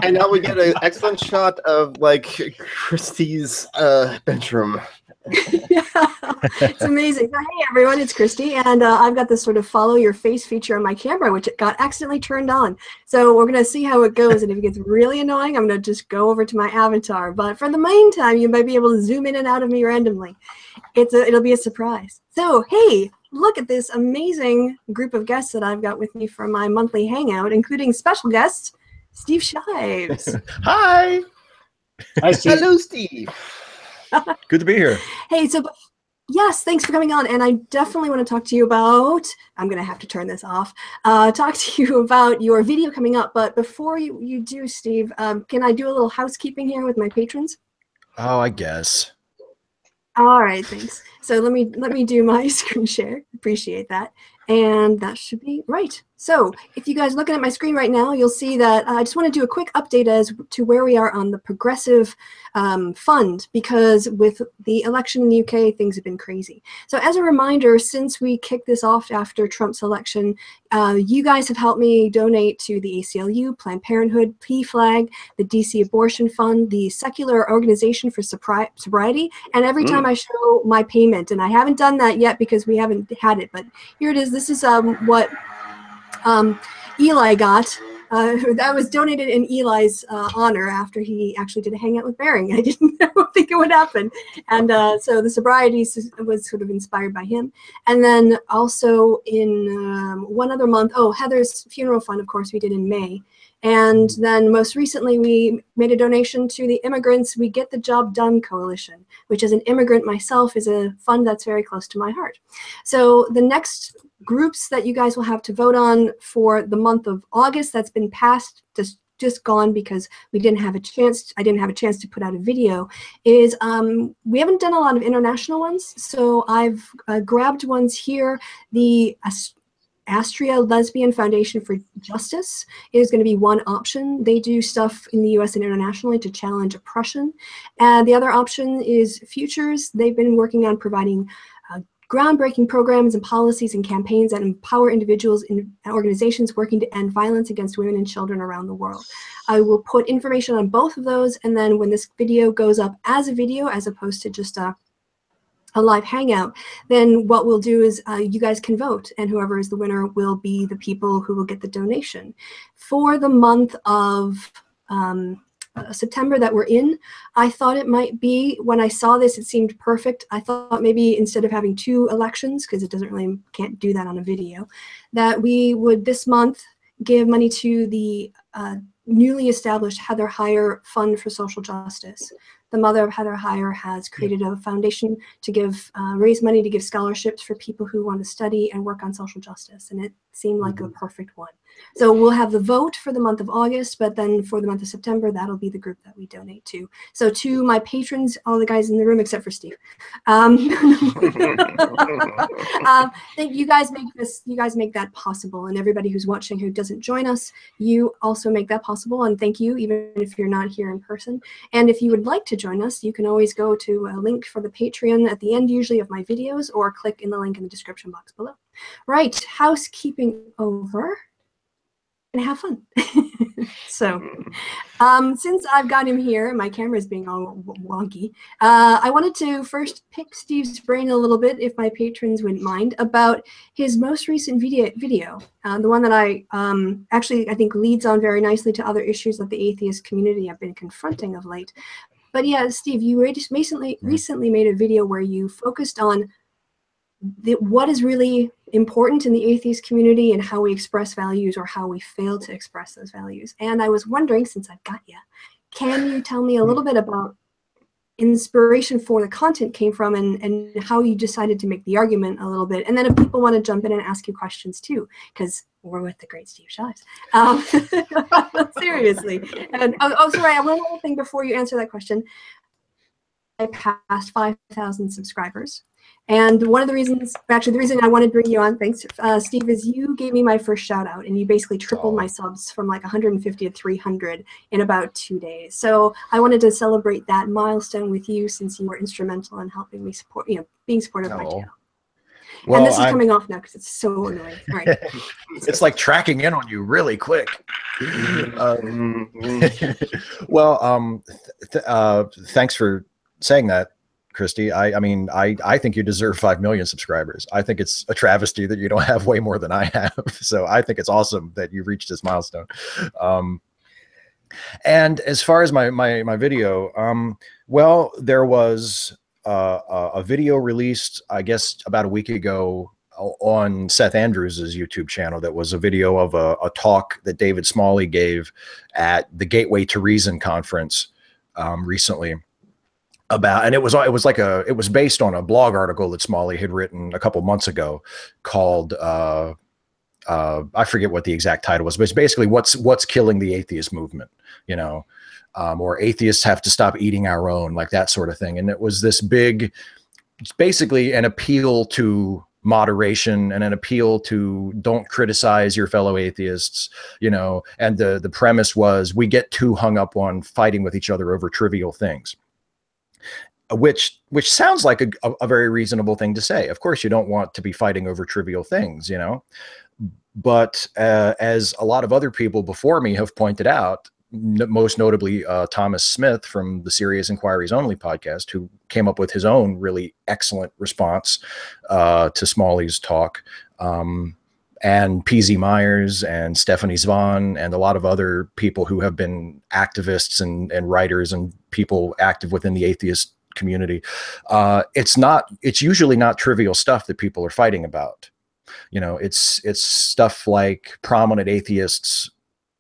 And now we get an excellent shot of like Kristi's bedroom. It's amazing. So, hey everyone, it's Kristi, and I've got this sort of follow your face feature on my camera, which it got accidentally turned on. So we're gonna see how it goes, and if it gets really annoying, I'm gonna just go over to my avatar. But for the meantime, you might be able to zoom in and out of me randomly. It'll be a surprise. So hey, look at this amazing group of guests that I've got with me for my monthly hangout, including special guest Steve Shives. Hi. Hi, Steve. Hello, Steve. Good to be here. Hey, so yes, thanks for coming on. And I definitely want to talk to you about, I'm going to have to turn this off, talk to you about your video coming up. But before you do, Steve, can I do a little housekeeping here with my patrons? Oh, I guess. All right, thanks. So let me do my screen share. Appreciate that. And that should be right. So if you guys are looking at my screen right now, you'll see that I just want to do a quick update as to where we are on the Progressive Fund, because with the election in the UK, things have been crazy. So as a reminder, since we kicked this off after Trump's election, you guys have helped me donate to the ACLU, Planned Parenthood, PFLAG, the DC Abortion Fund, the Secular Organization for Sobriety, and every time I show my payment, and I haven't done that yet because we haven't had it, but here it is. This is what Eli got. That was donated in Eli's honor after he actually did a hangout with Bering. I didn't think it would happen. And so the sobriety was sort of inspired by him. And then also in one other month, Heather's funeral fund, of course, we did in May. And then most recently, we made a donation to the Immigrants We Get the Job Done Coalition, which as an immigrant myself is a fund that's very close to my heart. So the next groups that you guys will have to vote on for the month of August, that's been passed, just gone because we didn't have a chance. I didn't have a chance to put out a video. Is we haven't done a lot of international ones, so I've grabbed ones here. The Astria Lesbian Foundation for Justice is going to be one option. They do stuff in the US and internationally to challenge oppression. And the other option is Futures. They've been working on providing groundbreaking programs and policies and campaigns that empower individuals and organizations working to end violence against women and children around the world. I will put information on both of those, and then when this video goes up as a video, as opposed to just a live hangout, then what we'll do is you guys can vote, and whoever is the winner will be the people who will get the donation. For the month of September that we're in, I thought it might be, when I saw this, it seemed perfect. I thought maybe instead of having 2 elections, because it doesn't really, can't do that on a video, that we would this month give money to the newly established Heather Heyer Fund for Social Justice. The mother of Heather Heyer has created a foundation to give, raise money to give scholarships for people who want to study and work on social justice, and it seemed like a perfect one. So we'll have the vote for the month of August, but then for the month of September, that'll be the group that we donate to. So to my patrons, all the guys in the room except for Steve, thank you guys. You guys make that possible, and everybody who's watching who doesn't join us, you also make that possible, and thank you, even if you're not here in person. And if you would like to join us, you can always go to a link for the Patreon at the end, usually, of my videos, or click in the link in the description box below. Right, housekeeping over, and have fun. So, since I've got him here, my camera's being all wonky, I wanted to first pick Steve's brain a little bit, if my patrons wouldn't mind, about his most recent video, the one that I actually, I think, leads on very nicely to other issues that the atheist community have been confronting of late. But yeah, Steve, you recently made a video where you focused on what is really important in the atheist community and how we express values, or how we fail to express those values. And I was wondering, since I've got you, can you tell me a little bit about inspiration for the content came from, and how you decided to make the argument a little bit? And then if people want to jump in and ask you questions too, because we're with the great Steve Shives. Seriously. And sorry, one other thing before you answer that question. I passed 5,000 subscribers. And one of the reasons, actually the reason I wanted to bring you on, thanks, Steve, is you gave me my first shout out, and you basically tripled my subs from like 150 to 300 in about 2 days. So I wanted to celebrate that milestone with you, since you were instrumental in helping me support, being supportive of my channel. Well, and this is coming off now because it's so annoying. All right. It's like tracking in on you really quick. Well, thanks for saying that, Kristi. I mean, I think you deserve 5 million subscribers. I think it's a travesty that you don't have way more than I have. So I think it's awesome that you reached this milestone. And as far as my video, well, there was a video released, I guess, about a week ago on Seth Andrews's YouTube channel. That was a video of a talk that David Smalley gave at the Gateway to Reason conference recently. And it was based on a blog article that Smalley had written a couple months ago called I forget what the exact title was, but it's basically what's killing the atheist movement, you know, or atheists have to stop eating our own, like that sort of thing. And it was this big, it's basically an appeal to moderation and an appeal to don't criticize your fellow atheists, you know. And the premise was we get too hung up on fighting with each other over trivial things. Which sounds like a very reasonable thing to say. Of course, you don't want to be fighting over trivial things, you know. But as a lot of other people before me have pointed out, most notably Thomas Smith from the Serious Inquiries Only podcast, who came up with his own really excellent response to Smalley's talk, and PZ Myers and Stephanie Svan and a lot of other people who have been activists and writers and people active within the atheist community. It's usually not trivial stuff that people are fighting about. You know, it's stuff like prominent atheists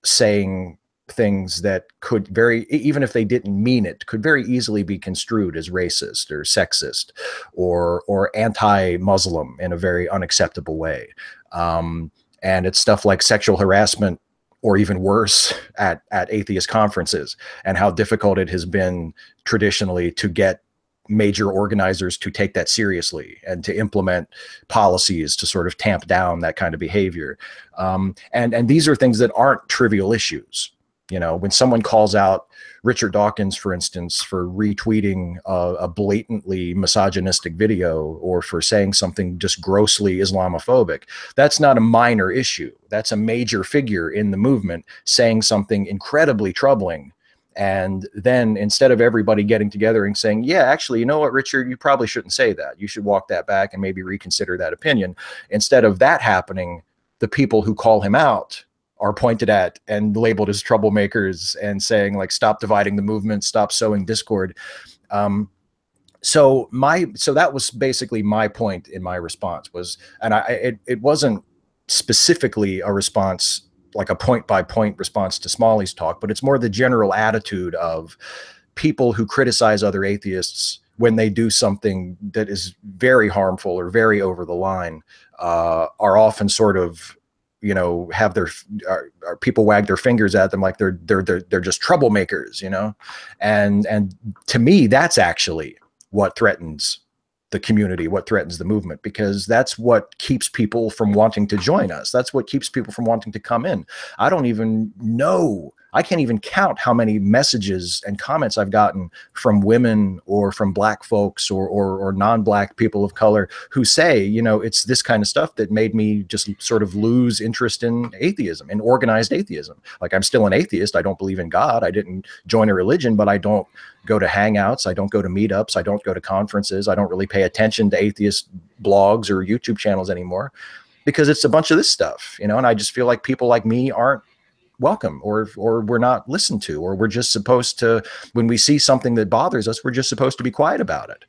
saying things that could even if they didn't mean it, could very easily be construed as racist or sexist or anti-Muslim in a very unacceptable way. And it's stuff like sexual harassment, or even worse, at atheist conferences, and how difficult it has been traditionally to get major organizers to take that seriously and to implement policies to sort of tamp down that kind of behavior. And these are things that aren't trivial issues. You know, when someone calls out Richard Dawkins, for instance, for retweeting a blatantly misogynistic video, or for saying something just grossly Islamophobic, that's not a minor issue. That's a major figure in the movement saying something incredibly troubling. And then instead of everybody getting together and saying, yeah, actually, you know what, Richard, you probably shouldn't say that. You should walk that back and maybe reconsider that opinion. Instead of that happening, the people who call him out are pointed at and labeled as troublemakers and saying, like, stop dividing the movement, stop sowing discord. So that was basically my point in my response was, and it wasn't specifically a response, like a point-by-point response to Smalley's talk, but it's more the general attitude of people who criticize other atheists when they do something that is very harmful or very over the line, are often sort of, you know, have their people wag their fingers at them like they're just troublemakers, you know. And to me, that's actually what threatens the community, what threatens the movement, because that's what keeps people from wanting to join us. That's what keeps people from wanting to come in. I don't even know, I can't even count how many messages and comments I've gotten from women or from Black folks or non-Black people of color who say, you know, it's this kind of stuff that made me just sort of lose interest in atheism, in organized atheism. Like, I'm still an atheist. I don't believe in God. I didn't join a religion, but I don't go to hangouts. I don't go to meetups. I don't go to conferences. I don't really pay attention to atheist blogs or YouTube channels anymore, because it's a bunch of this stuff, you know. And I just feel like people like me aren't welcome, or we're not listened to, or we're just supposed to, when we see something that bothers us, we're just supposed to be quiet about it.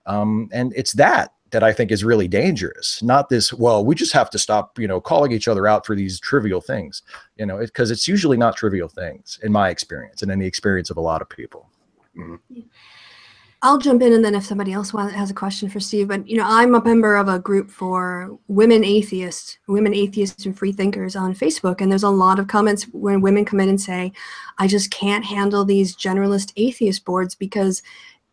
And it's that I think is really dangerous. Not this, well, we just have to stop, you know, calling each other out for these trivial things, you know, because it's usually not trivial things in my experience and in the experience of a lot of people. Mm-hmm. I'll jump in, and then if somebody else has a question for Steve. But, you know, I'm a member of a group for women atheists and free thinkers on Facebook, and there's a lot of comments when women come in and say, I just can't handle these generalist atheist boards because,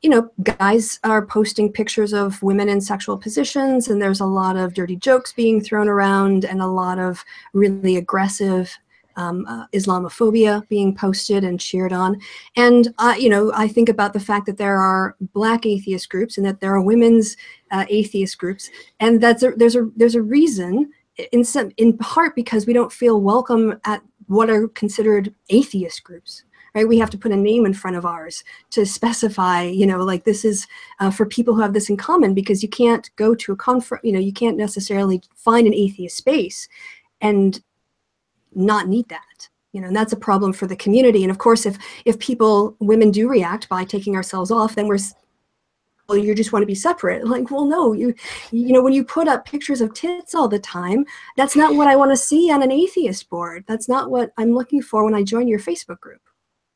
you know, guys are posting pictures of women in sexual positions, and there's a lot of dirty jokes being thrown around and a lot of really aggressive Islamophobia being posted and cheered on. And, you know, I think about the fact that there are Black atheist groups and that there are women's atheist groups. And there's a reason, in part because we don't feel welcome at what are considered atheist groups. Right, we have to put a name in front of ours to specify, you know, like this is for people who have this in common, because you can't go to a conference, you know, you can't necessarily find an atheist space and not need that, you know, and that's a problem for the community. And of course, if women do react by taking ourselves off, then well, you just want to be separate. Like, well, no, you know, when you put up pictures of tits all the time, that's not what I want to see on an atheist board. That's not what I'm looking for when I join your Facebook group.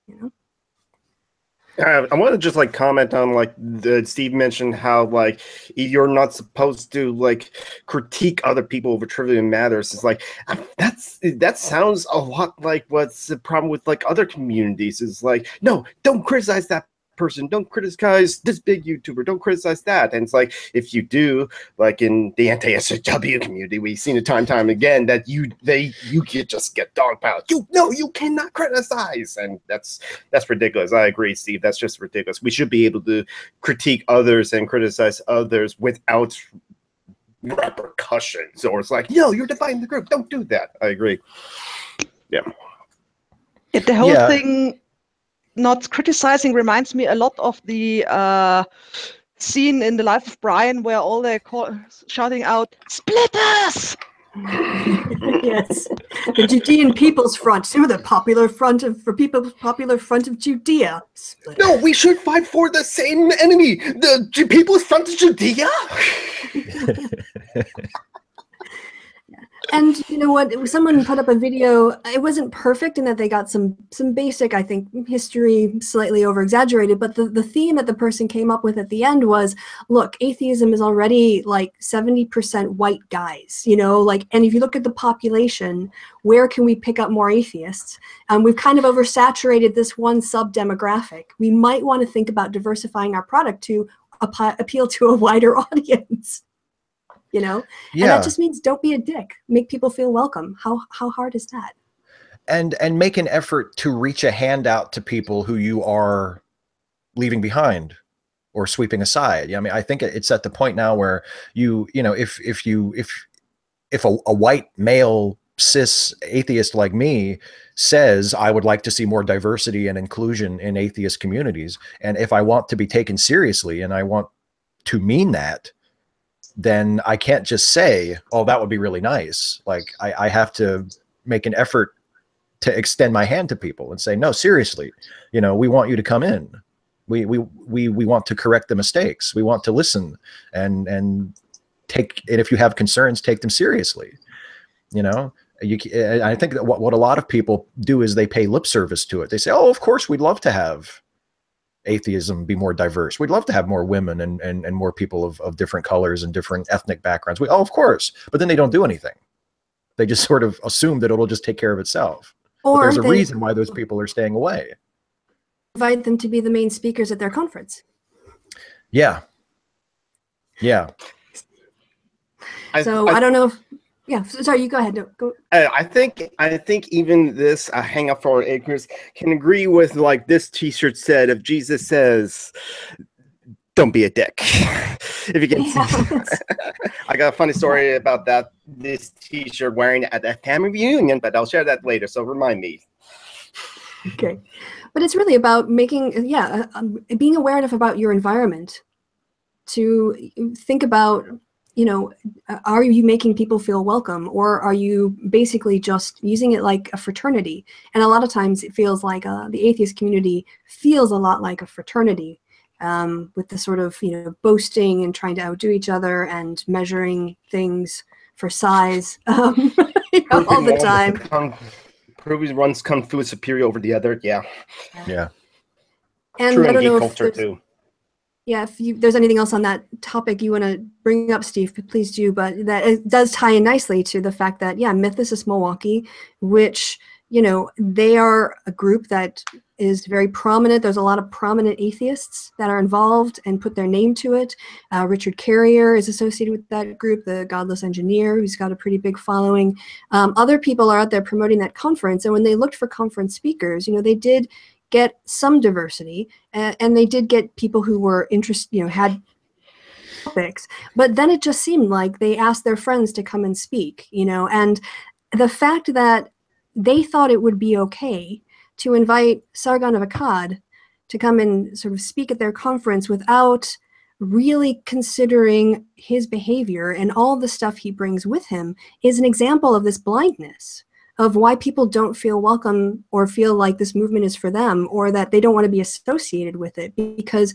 You know? I want to just like comment on like Steve mentioned how like you're not supposed to like critique other people over trivial matters. It's like that sounds a lot like what's the problem with like other communities. Is like, no, don't criticize that person, don't criticize this big YouTuber, don't criticize that. And it's like, if you do, like in the anti-SJW community, we've seen it time and time again that you can just get dogpiled. You cannot criticize, and that's ridiculous. I agree, Steve. That's just ridiculous. We should be able to critique others and criticize others without repercussions. Or it's like, no, you're dividing the group. Don't do that. I agree. Yeah. The whole thing. Not criticizing reminds me a lot of the scene in The Life of Brian where all they're shouting out, "Split us!" Yes, the Judean People's Front, so the Popular Front of Judea. Split. No, we should fight for the same enemy, the People's Front of Judea. And you know what? Someone put up a video. It wasn't perfect in that they got some basic, I think, history slightly over exaggerated. But the theme that the person came up with at the end was, look, atheism is already like 70% white guys. You know, like, and if you look at the population, where can we pick up more atheists? We've kind of oversaturated this one sub demographic. We might want to think about diversifying our product to appeal to a wider audience. You know, and that just means don't be a dick. Make people feel welcome. How hard is that? And make an effort to reach a hand out to people who you are leaving behind or sweeping aside. I mean, I think it's at the point now where you know, if a white male cis atheist like me says I would like to see more diversity and inclusion in atheist communities, and if I want to be taken seriously and I want to mean that, then I can't just say, oh, that would be really nice. Like I have to make an effort to extend my hand to people and say, no, seriously, you know, we want you to come in. We want to correct the mistakes. We want to listen and if you have concerns, take them seriously. You know, I think that what a lot of people do is they pay lip service to it. They say, oh, of course, we'd love to have atheism be more diverse. We'd love to have more women and more people of different colors and different ethnic backgrounds. Oh, of course. But then they don't do anything. They just sort of assume that it'll just take care of itself. But there's a reason why those people are staying away. Invite them to be the main speakers at their conference. Yeah. Yeah. So I don't know if, yeah, sorry, you go ahead. No, go. I think even this Hangout for Ignorance can agree with like this T-shirt said, if Jesus says, "Don't be a dick." If you can, I got a funny story about that. This T-shirt wearing at a family reunion, but I'll share that later. So remind me. Okay, but it's really about making, being aware enough about your environment to think about, you know, are you making people feel welcome, or are you basically just using it like a fraternity? And a lot of times it feels like the atheist community feels a lot like a fraternity, with the sort of, you know, boasting and trying to outdo each other and measuring things for size all the time. Proving one's kung fu is superior over the other. Yeah. Yeah. And true I don't know culture if too. Yeah, if there's anything else on that topic you want to bring up, Steve, please do. But that it does tie in nicely to the fact that, yeah, Mythos is Milwaukee, which you know, they are a group that is very prominent. There's a lot of prominent atheists that are involved and put their name to it. Richard Carrier is associated with that group, the Godless Engineer, who's got a pretty big following. Other people are out there promoting that conference, and when they looked for conference speakers, you know, they did get some diversity, and they did get people who were interested, you know, had topics, but then it just seemed like they asked their friends to come and speak, you know, and the fact that they thought it would be okay to invite Sargon of Akkad to come and sort of speak at their conference without really considering his behavior and all the stuff he brings with him is an example of this blindness of why people don't feel welcome or feel like this movement is for them, or that they don't want to be associated with it, because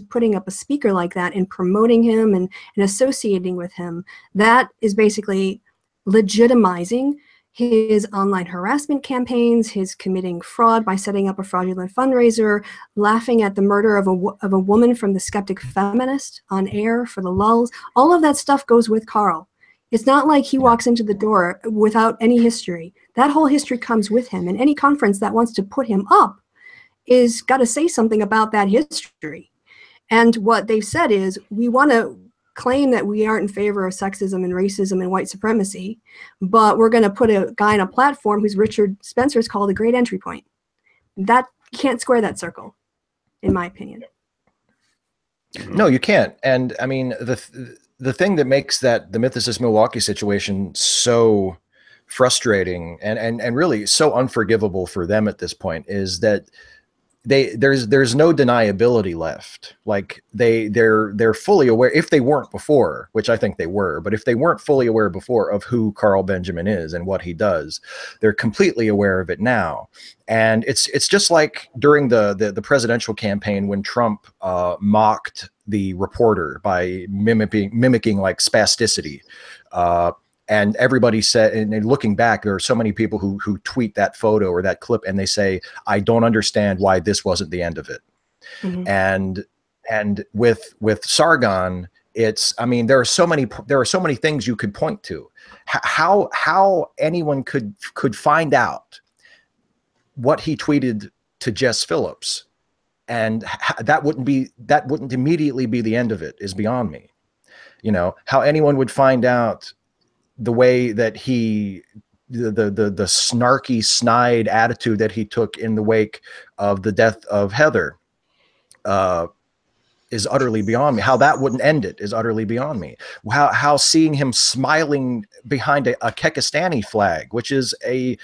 putting up a speaker like that and promoting him and associating with him, that is basically legitimizing his online harassment campaigns, his committing fraud by setting up a fraudulent fundraiser, laughing at the murder of a woman from the Skeptic Feminist on air for the lulz. All of that stuff goes with Carl. It's not like he walks into the door without any history. That whole history comes with him, and any conference that wants to put him up is got to say something about that history. And what they've said is, we want to claim that we aren't in favor of sexism and racism and white supremacy, but we're going to put a guy on a platform who's Richard Spencer's called a great entry point. That, you can't square that circle, in my opinion. No, you can't. And I mean, the thing that makes the Mythos Milwaukee situation so frustrating and really so unforgivable for them at this point is that there's no deniability left. Like they're fully aware, if they weren't before, which I think they were, but if they weren't fully aware before of who Carl Benjamin is and what he does, they're completely aware of it now. And it's just like during the presidential campaign when Trump mocked the reporter by mimicking like spasticity. And everybody said, and looking back, there are so many people who tweet that photo or that clip and they say, I don't understand why this wasn't the end of it. Mm-hmm. And with Sargon, I mean, there are so many things you could point to. How anyone could find out what he tweeted to Jess Phillips, and that wouldn't immediately be the end of it is beyond me. You know, how anyone would find out the way that the snarky, snide attitude that he took in the wake of the death of Heather is utterly beyond me. How that wouldn't end it is utterly beyond me. How seeing him smiling behind a Kekistani flag, which is a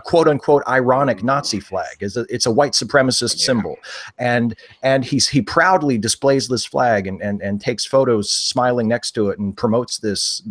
quote unquote ironic Nazi flag, it's a white supremacist symbol, and he proudly displays this flag and takes photos smiling next to it and promotes this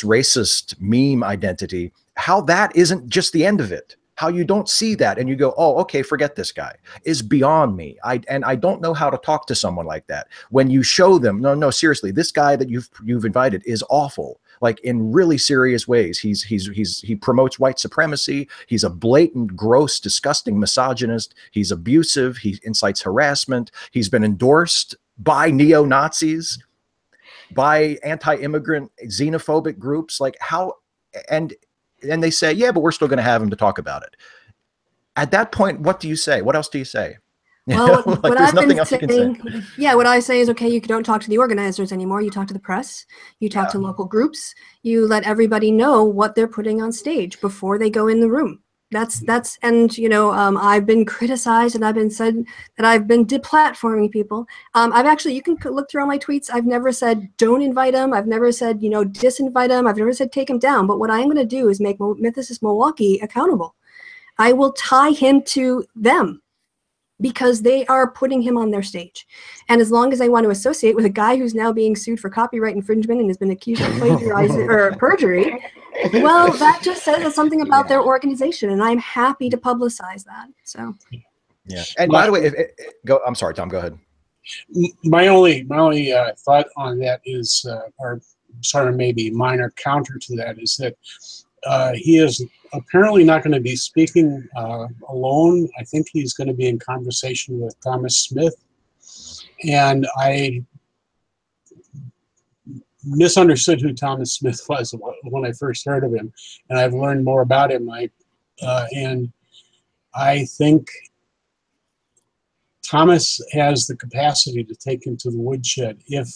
racist meme identity. How that isn't just the end of it, how you don't see that and you go, oh, okay, forget this guy, is beyond me. I don't know how to talk to someone like that when you show them, no, seriously, this guy that you've invited is awful, like in really serious ways. He promotes white supremacy. He's a blatant, gross, disgusting misogynist. He's abusive. He incites harassment. He's been endorsed by neo-Nazis, by anti-immigrant xenophobic groups. Like how, and they say, yeah, but we're still going to have him to talk about it. At that point, what do you say? What else do you say? Well, like, there's nothing else you can say. Yeah, what I say is, okay, you don't talk to the organizers anymore. You talk to the press. You talk to local groups. You let everybody know what they're putting on stage before they go in the room. And you know, I've been criticized and I've been said that I've been deplatforming people. I've actually, you can look through all my tweets. I've never said don't invite them. I've never said, you know, disinvite them. I've never said take him down. But what I'm going to do is make Mythos Milwaukee accountable. I will tie him to them because they are putting him on their stage. And as long as I want to associate with a guy who's now being sued for copyright infringement and has been accused of plagiarizing or perjury, well, that just says something about their organization, and I'm happy to publicize that. So, yeah. And by the way, I'm sorry, Tom, go ahead. My only thought on that is, or sort of maybe minor counter to that, is that he is apparently not going to be speaking alone. I think he's going to be in conversation with Thomas Smith, and misunderstood who Thomas Smith was when I first heard of him, and I've learned more about him. And I think Thomas has the capacity to take him to the woodshed if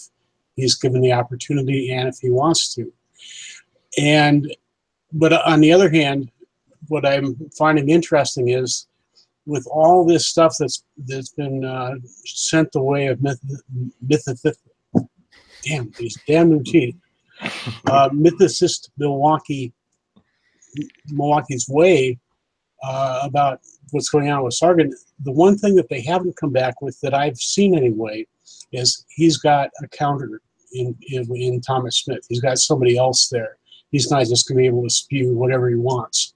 he's given the opportunity and if he wants to. But on the other hand, what I'm finding interesting is with all this stuff that's been sent the way of damn, these damn new teeth. Mythicist Milwaukee's way about what's going on with Sargon. The one thing that they haven't come back with that I've seen anyway is he's got a counter in Thomas Smith. He's got somebody else there. He's not just going to be able to spew whatever he wants.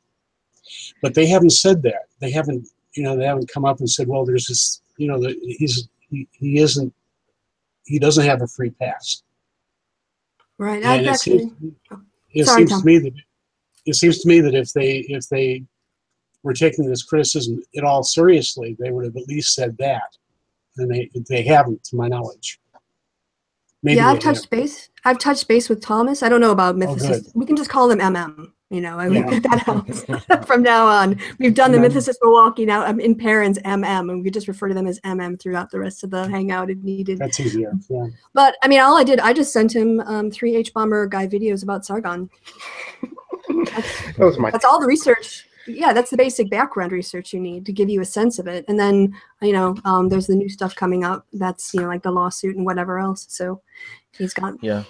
But they haven't said that. They haven't come up and said, well, there's this, he doesn't have a free pass. Right. And it seems to me that if they were taking this criticism at all seriously, they would have at least said that, and they haven't, to my knowledge. Maybe yeah, I've touched base with Thomas. I don't know about Mythicist. We can just call him MM. I think that helps. From now on, we've done the Mythicist Milwaukee. Now I'm in parents MM, and we just refer to them as MM throughout the rest of the Hangout if needed. That's easier. Yeah. But I mean, all I did, I just sent him 3 H-bomber guy videos about Sargon. That's all the research. Yeah, that's the basic background research you need to give you a sense of it. And then, there's the new stuff coming up. That's, like the lawsuit and whatever else. So he's got. Yeah.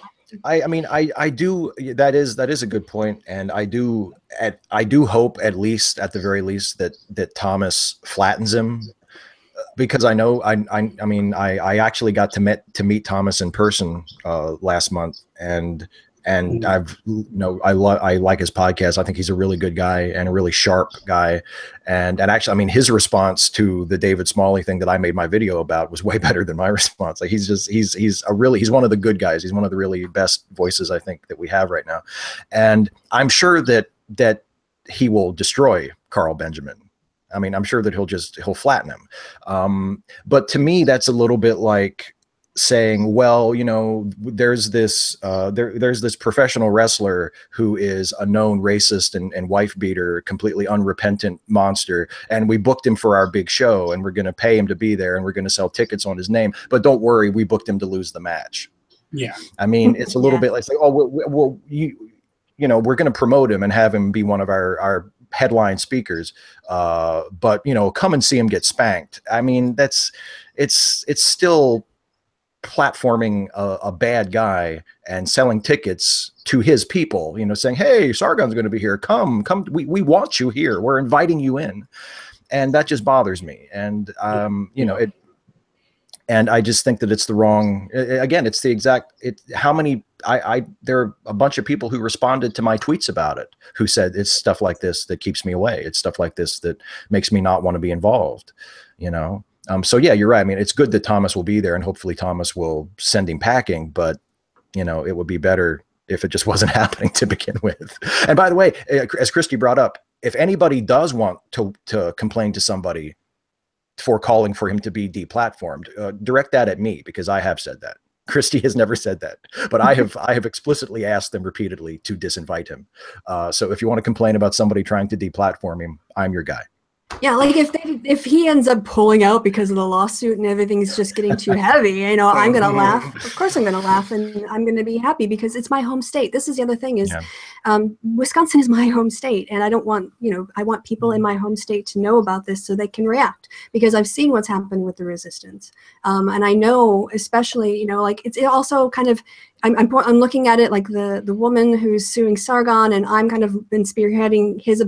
I do. That is a good point. And I do hope at the very least that Thomas flattens him, because I know, I actually got to meet Thomas in person last month, and I like his podcast. I think he's a really good guy and a really sharp guy. And actually, his response to the David Smalley thing that I made my video about was way better than my response. Like he's one of the good guys. He's one of the really best voices I think that we have right now. And I'm sure that he will destroy Carl Benjamin. I'm sure that he'll flatten him. But to me, that's a little bit like saying, well, there's this professional wrestler who is a known racist and wife beater, completely unrepentant monster, and we booked him for our big show, and we're going to pay him to be there, and we're going to sell tickets on his name, but don't worry, we booked him to lose the match. Yeah. It's a little bit like, oh, well, we're going to promote him and have him be one of our headline speakers, but come and see him get spanked. It's still platforming a bad guy and selling tickets to his people, saying, hey, Sargon's going to be here. Come, we want you here. We're inviting you in. And that just bothers me. And, and I just think that it's the wrong, again, it's the exact, there are a bunch of people who responded to my tweets about it, who said it's stuff like this that keeps me away. It's stuff like this that makes me not want to be involved, So yeah, you're right. It's good that Thomas will be there, and hopefully Thomas will send him packing, but it would be better if it just wasn't happening to begin with. And by the way, as Kristi brought up, if anybody does want to complain to somebody for calling for him to be deplatformed, direct that at me, because I have said that. Kristi has never said that, but I have explicitly asked them repeatedly to disinvite him. So if you want to complain about somebody trying to deplatform him, I'm your guy. Yeah, like if he ends up pulling out because of the lawsuit and everything's just getting too heavy, I'm going to laugh. Of course I'm going to laugh, and I'm going to be happy because it's my home state. This is the other thing is, Wisconsin is my home state, and I don't want, I want people in my home state to know about this so they can react, because I've seen what's happened with the resistance. And I know, especially, it's also kind of, I'm looking at it like the woman who's suing Sargon, and I'm kind of been spearheading his,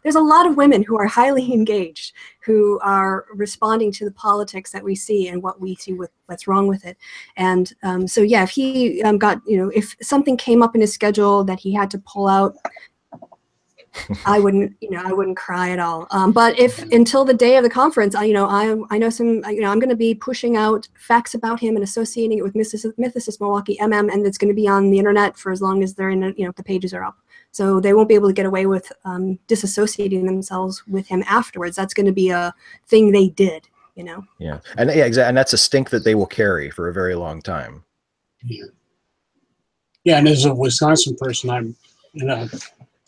there's a lot of women who are highly engaged, who are responding to the politics that we see and what we see with what's wrong with it. And so, yeah, if he got, if something came up in his schedule that he had to pull out, I wouldn't cry at all. But if until the day of the conference, I know some, I'm going to be pushing out facts about him and associating it with Mythicist Milwaukee MM, and it's going to be on the internet for as long as they're in, the pages are up. So they won't be able to get away with disassociating themselves with him afterwards. That's going to be a thing they did, Yeah, and exactly, and that's a stink that they will carry for a very long time. Yeah. Yeah, and as a Wisconsin person, I'm a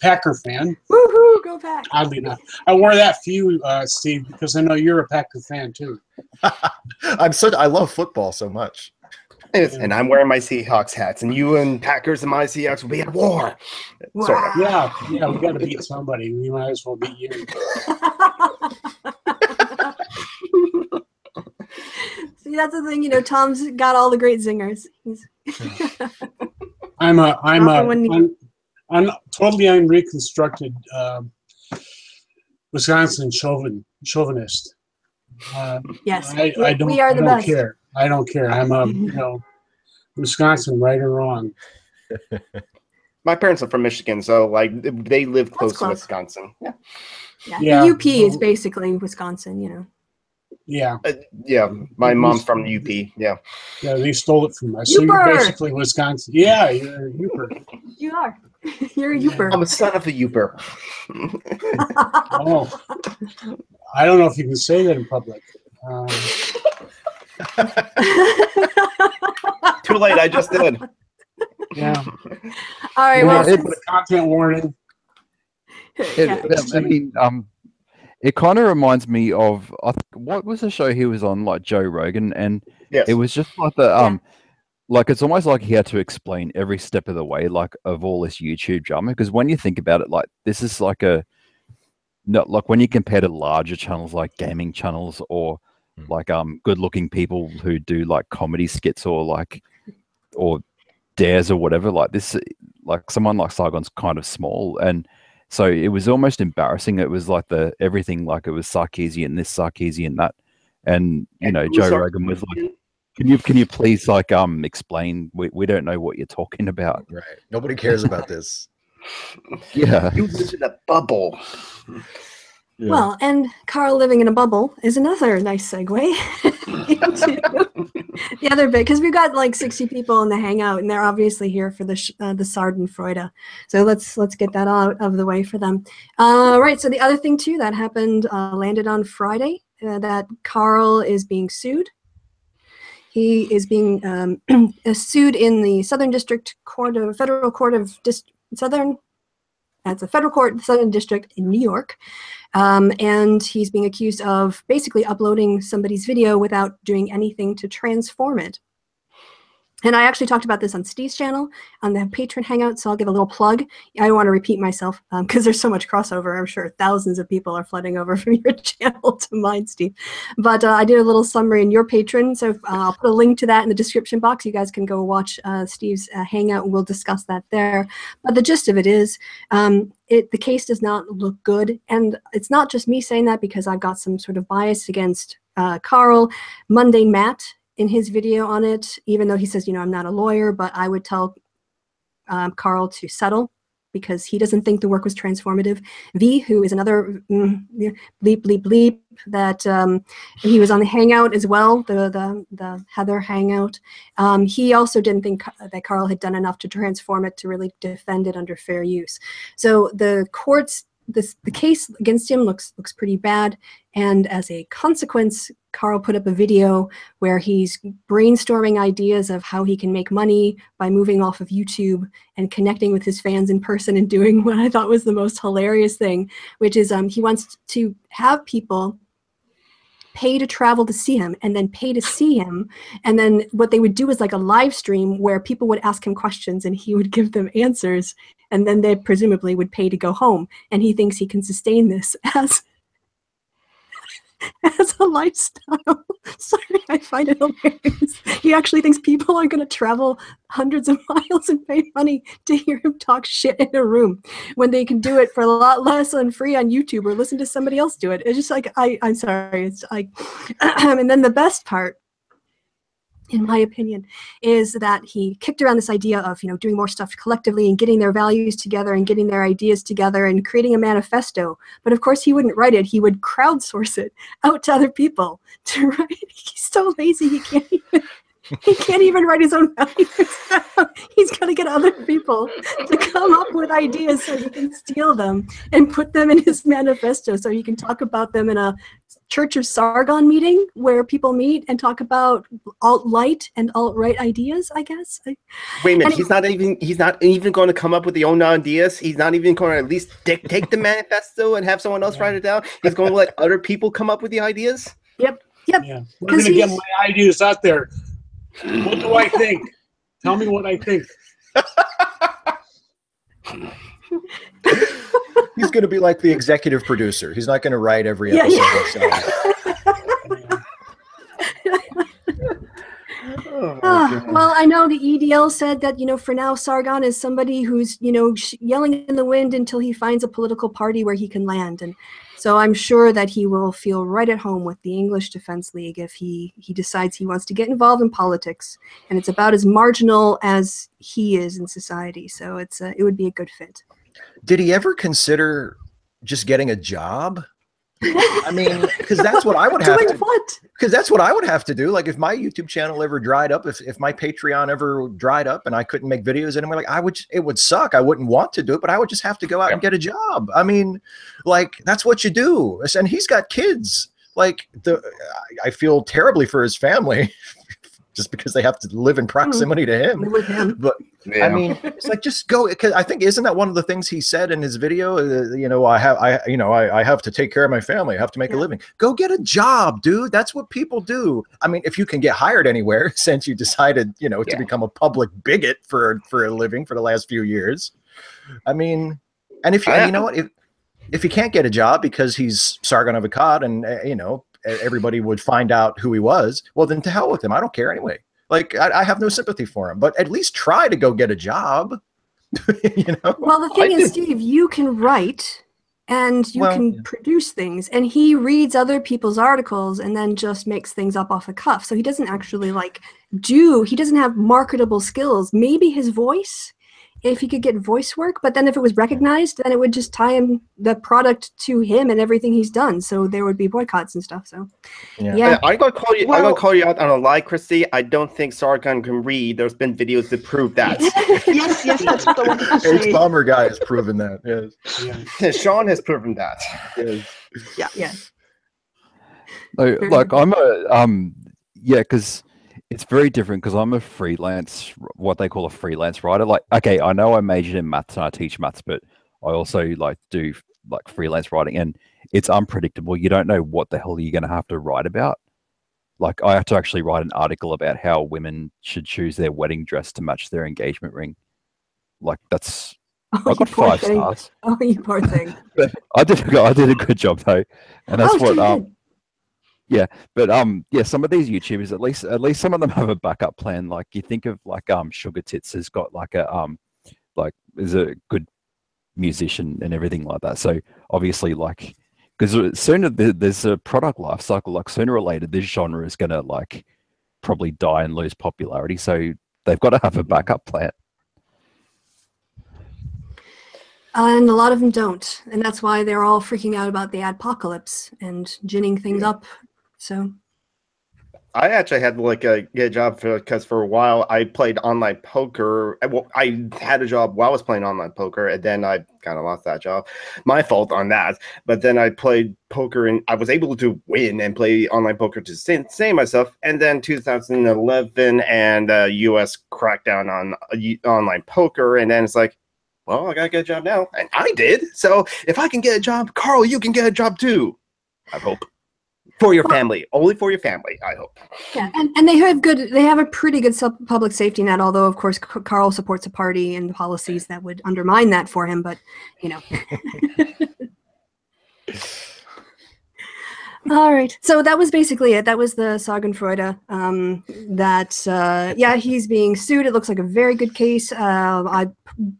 Packer fan. Woohoo! Go Pack! Oddly enough, I wore that for you, Steve, because I know you're a Packer fan too. I love football so much. And I'm wearing my Seahawks hats, and you and Packers and my Seahawks will be at war. Wow. Sort of. Yeah, we got to beat somebody. We might as well beat you. See, that's the thing. Tom's got all the great zingers. I'm totally unreconstructed Wisconsin chauvinist. Yes, I don't. we are the best. Care. I don't care. I'm a Wisconsin, right or wrong. My parents are from Michigan, so like they live close to close. Wisconsin. Yeah. Yeah. The UP is basically Wisconsin. Yeah. My mom's from the UP. Yeah. Yeah, they stole it from us. So you're basically Wisconsin. Yeah, you're a Uper. You are. You're a Uper. I'm a son of a Uper. Oh, I don't know if you can say that in public. Too late. I just did. Yeah. All right. Well, put a content warning. It kind of reminds me of what was the show he was on, like Joe Rogan, and yes. It was just like the like it's almost like he had to explain every step of the way, like of all this YouTube drama. Because when you think about it, like this is like like when you compare to larger channels like gaming channels or like good-looking people who do like comedy skits or dares or whatever, like this, like someone like Sargon's kind of small, and so it was almost embarrassing. It was like everything, like it was Sarkeesian this, Sarkeesian that, and Joe Rogan was like, can you please like explain? We don't know what you're talking about. Right. Nobody cares about this. Yeah. You live in a bubble. Yeah. Well, and Carl living in a bubble is another nice segue into the other bit, because we've got like 60 people in the Hangout, and they're obviously here for the Sargon-freude. So let's get that out of the way for them. Right. So the other thing too that happened landed on Friday, that Carl is being sued. He is being sued in the Southern District Court of Federal Court of Southern. That's a federal court, Southern District in New York. And he's being accused of basically uploading somebody's video without doing anything to transform it. And I actually talked about this on Steve's channel on the Patron Hangout, so I'll give a little plug. I don't want to repeat myself because there's so much crossover. I'm sure thousands of people are flooding over from your channel to mine, Steve. But I did a little summary in your Patron, so I'll put a link to that in the description box. You guys can go watch Steve's Hangout, and we'll discuss that there. But the gist of it is, the case does not look good. And it's not just me saying that because I've got some sort of bias against Carl. Mundane Matt, in his video on it, even though he says, I'm not a lawyer, but I would tell Carl to settle because he doesn't think the work was transformative. V, who is another bleep, bleep, bleep, that he was on the Hangout as well, the Heather Hangout. He also didn't think that Carl had done enough to transform it to really defend it under fair use. So the courts, the case against him looks pretty bad, and as a consequence, Carl put up a video where he's brainstorming ideas of how he can make money by moving off of YouTube and connecting with his fans in person and doing what I thought was the most hilarious thing, which is he wants to have people pay to travel to see him and then pay to see him. And then what they would do is like a live stream where people would ask him questions and he would give them answers. And then they presumably would pay to go home. And he thinks he can sustain this as a lifestyle. Sorry, I find it hilarious. He actually thinks people are going to travel hundreds of miles and pay money to hear him talk shit in a room when they can do it for a lot less and free on YouTube or listen to somebody else do it. It's just like, I'm sorry. It's like, and then the best part, in my opinion, is that he kicked around this idea of, doing more stuff collectively and getting their values together and getting their ideas together and creating a manifesto. But of course, he wouldn't write it. He would crowdsource it out to other people to write. He's so lazy, he can't even. He can't even write his own values down. He's got to get other people to come up with ideas so he can steal them and put them in his manifesto so he can talk about them in a Church of Sargon meeting where people meet and talk about alt-light and alt-right ideas, I guess. Wait a minute, he's not even going to come up with the own ideas. He's not even going to at least take the manifesto and have someone else write it down. He's going to let other people come up with the ideas. Yep. Yeah. We're going to get my ideas out there. What do I think? Tell me what I think. He's going to be like the executive producer. He's not going to write every episode himself. Well, I know the EDL said that, for now, Sargon is somebody who's, yelling in the wind until he finds a political party where he can land. And so I'm sure that he will feel right at home with the English Defense League if he decides he wants to get involved in politics. And it's about as marginal as he is in society. So it would be a good fit. Did he ever consider just getting a job? I mean, because that's what I would have to. Because that's what I would have to do. Like, if my YouTube channel ever dried up, if my Patreon ever dried up, and I couldn't make videos anymore, like it would suck. I wouldn't want to do it, but I would just have to go out and get a job. I mean, like, that's what you do. And he's got kids. Like, I feel terribly for his family. Just because they have to live in proximity to him. With him. But I mean, it's like, just go. Because I think, isn't that one of the things he said in his video? I have to take care of my family. I have to make a living. Go get a job, dude. That's what people do. I mean, if you can get hired anywhere, since you decided, to become a public bigot for a living for the last few years. I mean, and if if he can't get a job because he's Sargon of Akkad and everybody would find out who he was, well, then to hell with him. I don't care anyway. Like, I have no sympathy for him, but at least try to go get a job. Well, the thing is, Steve, you can write and you can produce things, and he reads other people's articles and then just makes things up off the cuff. So he doesn't actually he doesn't have marketable skills. Maybe his voice, if he could get voice work, but then if it was recognized, then it would just tie the product to him and everything he's done. So there would be boycotts and stuff. So yeah. I'm gonna call you. I'm gonna call you out on a lie, Kristi. I don't think Sargon can read. There's been videos to prove that. yes, that's what I wanted to say. H-Bomber guy has proven that. Yes. Yeah. Sean has proven that. Yes. Yeah. Like I'm because it's very different because I'm a freelance, what they call a freelance writer. Like, okay, I know I majored in maths and I teach maths, but I also do freelance writing, and it's unpredictable. You don't know what the hell you're going to have to write about. Like, I have to actually write an article about how women should choose their wedding dress to match their engagement ring. Like, that's I got 5 stars. Oh, you poor thing. But I did a good job though, and that's what yeah, but some of these YouTubers, at least some of them have a backup plan. Like, you think of Sugar Tits has got is a good musician and everything like that. So obviously, because sooner there's a product life cycle. Like, sooner or later, this genre is gonna probably die and lose popularity. So they've got to have a backup plan. And a lot of them don't, and that's why they're all freaking out about the adpocalypse and ginning things up. So I actually had a job because for a while I played online poker. Well, I had a job while I was playing online poker, and then I kind of lost that job. My fault on that. But then I played poker, and I was able to win and play online poker to sustain myself. And then 2011, and U.S. crackdown on online poker, and then it's like, well, I gotta get a job now, and I did. So if I can get a job, Carl, you can get a job too. I hope. For your family, only for your family, I hope. Yeah, and they have a pretty good public safety net, although of course Carl supports a party and policies that would undermine that for him, but All right, so that was basically it. That was the Sargon-freude. He's being sued. It looks like a very good case. I've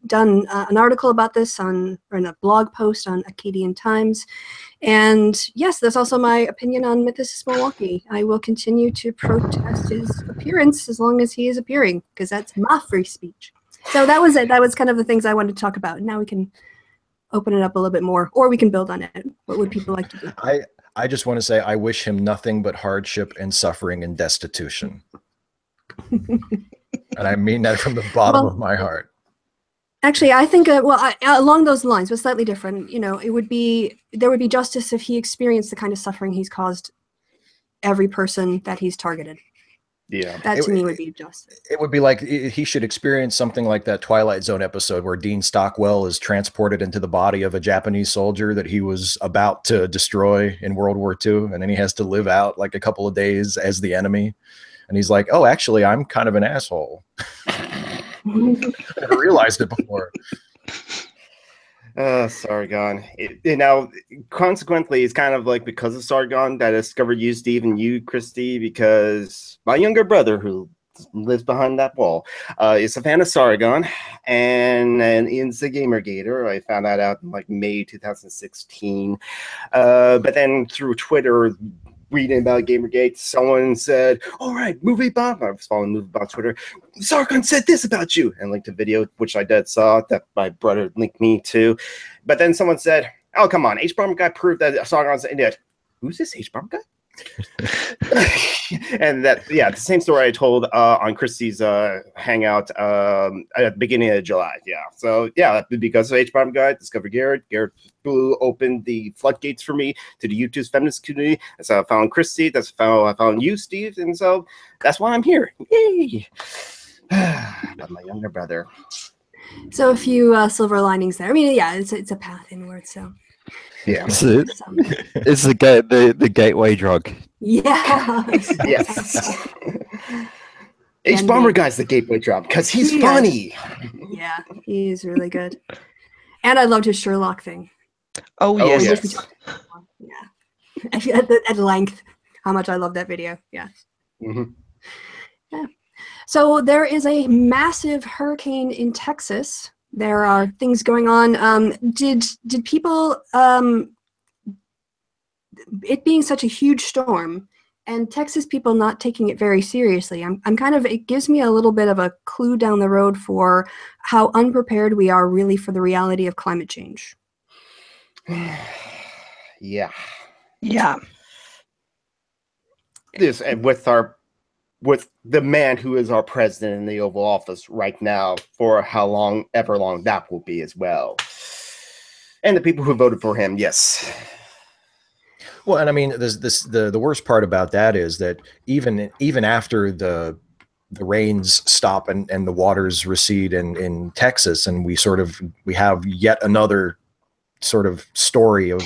done an article about this in a blog post on Akkadian Times. And yes, that's also my opinion on Mythos Milwaukee. I will continue to protest his appearance as long as he is appearing, because that's my free speech. So that was it. That was kind of the things I wanted to talk about. Now we can open it up a little bit more, or we can build on it. What would people like to do? I just want to say I wish him nothing but hardship and suffering and destitution. And I mean that from the bottom of my heart. Actually, I think, along those lines, but slightly different, there would be justice if he experienced the kind of suffering he's caused every person that he's targeted. Yeah. That to me would be justice. It would be like he should experience something like that Twilight Zone episode where Dean Stockwell is transported into the body of a Japanese soldier that he was about to destroy in World War II. And then he has to live out like a couple of days as the enemy. And he's like, oh, actually, I'm kind of an asshole. I never realized it before. Sargon. Consequently, it's kind of like because of Sargon that I discovered you, Steve, and you, Kristi, because my younger brother, who lives behind that wall, is a fan of Sargon, and in the Gamergate. I found that out in like May 2016. But then through Twitter, reading about Gamergate, someone said, all right, Movie Bomb. I was following Movie Bomb on Twitter. Sargon said this about you, and linked a video, which I saw that my brother linked me to. But then someone said, oh, come on, H-Bomber guy proved that Sargon's an idiot. Who's this H-Bomber guy? And the same story I told on Kristi's Hangout at the beginning of July. Yeah. So yeah, because of H-Bomb guy, discovered Garrett. Garrett opened the floodgates for me to the YouTube's feminist community. That's how I found Kristi. That's how I found you, Steve. And so that's why I'm here. Yay! But my younger brother. So a few silver linings there. I mean, yeah, it's a path inward. So. Yeah, it's the gateway drug. Yeah. Yes. H-Bomber guy's the gateway drug because he's funny. Yeah, he's really good. And I loved his Sherlock thing. Oh yes. Yeah. At length, how much I love that video. Yeah. Mm-hmm. Yeah. So there is a massive hurricane in Texas. There are things going on. Did people, it being such a huge storm and Texas people not taking it very seriously, I'm kind of, it gives me a little bit of a clue down the road for how unprepared we are really for the reality of climate change. Yeah. Yeah. This, and with the man who is our president in the Oval Office right now for ever long that will be as well. And the people who voted for him, yes. Well, and I mean, the worst part about that is that even after the rains stop and the waters recede in Texas, and we have yet another sort of story of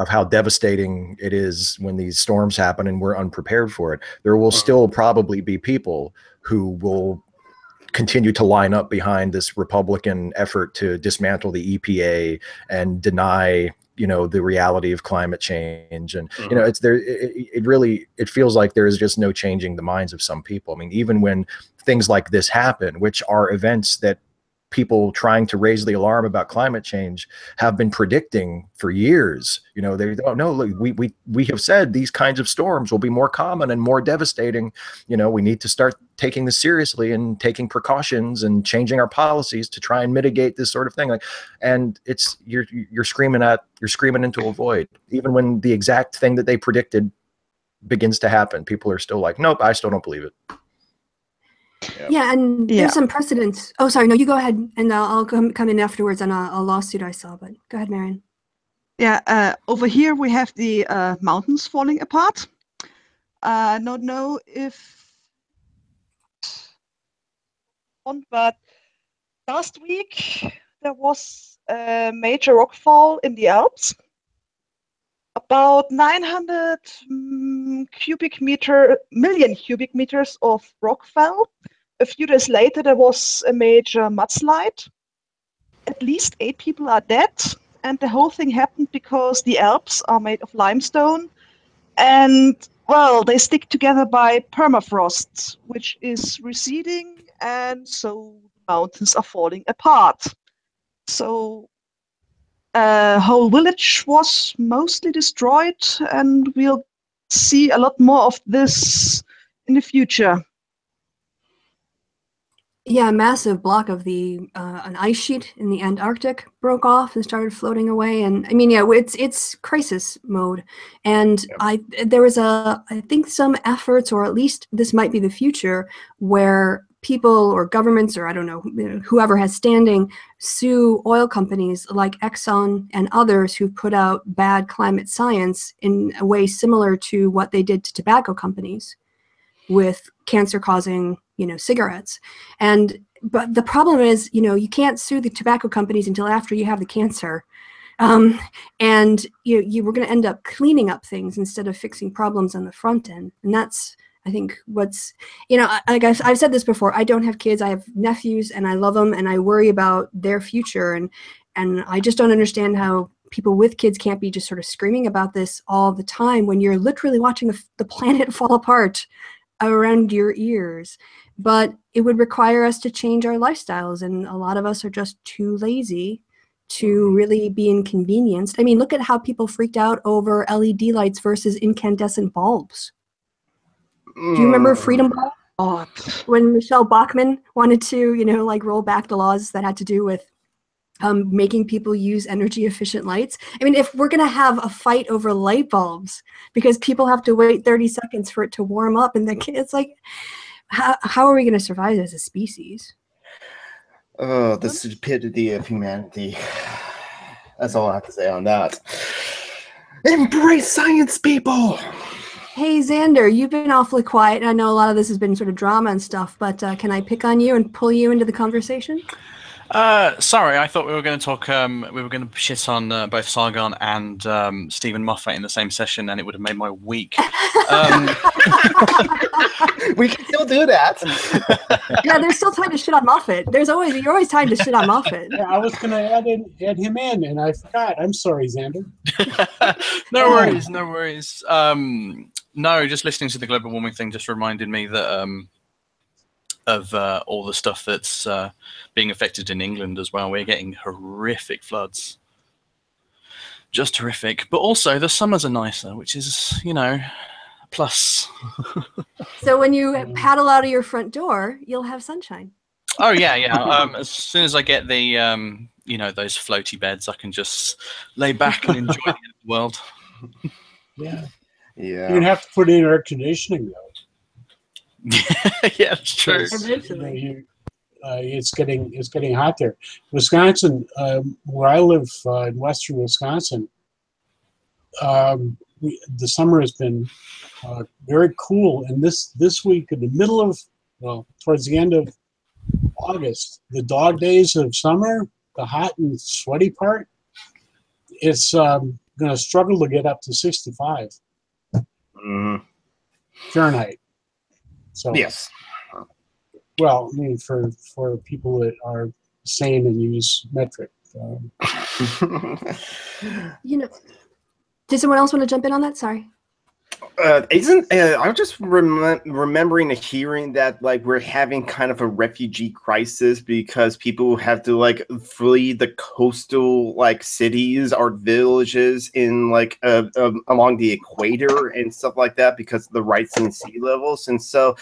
how devastating it is when these storms happen and we're unprepared for it. There will still probably be people who will continue to line up behind this Republican effort to dismantle the EPA and deny, the reality of climate change. And, it feels like there is just no changing the minds of some people. I mean, even when things like this happen, which are events that people trying to raise the alarm about climate change have been predicting for years. They don't know. Look, we have said these kinds of storms will be more common and more devastating. We need to start taking this seriously and taking precautions and changing our policies to try and mitigate this sort of thing. And it's you're screaming into a void. Even when the exact thing that they predicted begins to happen, people are still like, nope, I still don't believe it. Yeah, and there's some precedents. Oh, sorry. No, you go ahead, and I'll come in afterwards on a lawsuit I saw. But go ahead, Marion. Yeah, over here we have the mountains falling apart. I don't know if, but last week there was a major rockfall in the Alps. About 900 million cubic meters of rock fell. A few days later, there was a major mudslide. At least 8 people are dead, and the whole thing happened because the Alps are made of limestone, and, well, they stick together by permafrost, which is receding, and so the mountains are falling apart. So a whole village was mostly destroyed, and we'll see a lot more of this in the future. Yeah, a massive block of the an ice sheet in the Antarctic broke off and started floating away. And I mean, yeah, it's crisis mode. And there was I think some efforts, or at least this might be the future, where people or governments, or I don't know, whoever has standing, sue oil companies like Exxon and others who put out bad climate science in a way similar to what they did to tobacco companies with cancer-causing, cigarettes. But the problem is, you can't sue the tobacco companies until after you have the cancer. And you were going to end up cleaning up things instead of fixing problems on the front end. And that's, I think, what's, like I've said this before, I don't have kids, I have nephews, and I love them, and I worry about their future. And I just don't understand how people with kids can't be just sort of screaming about this all the time when you're literally watching the planet fall apart around your ears. But it would require us to change our lifestyles, and a lot of us are just too lazy to really be inconvenienced. I mean, look at how people freaked out over LED lights versus incandescent bulbs. Do you remember Freedom Ball? Oh. When Michelle Bachmann wanted to, roll back the laws that had to do with making people use energy efficient lights. I mean, if we're going to have a fight over light bulbs because people have to wait 30 seconds for it to warm up, and it's like, how are we going to survive as a species? Oh, the stupidity of humanity. That's all I have to say on that. Embrace science, people! Hey, Xander, you've been awfully quiet. I know a lot of this has been sort of drama and stuff, but can I pick on you and pull you into the conversation? Sorry, I thought we were going to talk. We were going to shit on both Sargon and Stephen Moffat in the same session, and it would have made my week. We can still do that. Yeah, there's still time to shit on Moffat. You're always time to shit on Moffat. Yeah, I was going to add him in, and I forgot. I'm sorry, Xander. No worries, no worries. No, just listening to the global warming thing just reminded me that. Of all the stuff that's being affected in England as well. We're getting horrific floods. Just horrific. But also the summers are nicer, which is, a plus. So when you paddle out of your front door, you'll have sunshine. Oh, yeah. As soon as I get the, those floaty beds, I can just lay back and enjoy the end of the world. Yeah. Yeah. You're going to have to put in air conditioning, though. Yeah, it's true. It's getting hot there. Wisconsin, where I live in western Wisconsin, the summer has been very cool. And this week, in the middle of, towards the end of August, the dog days of summer, the hot and sweaty part, it's going to struggle to get up to 65 Fahrenheit. So, yes. Well, I mean, for people that are sane and use metric. Did someone else want to jump in on that? Sorry. I'm just remembering hearing that we're having kind of a refugee crisis because people have to flee the coastal cities or villages in along the equator and stuff like that because of the rise in sea levels, and so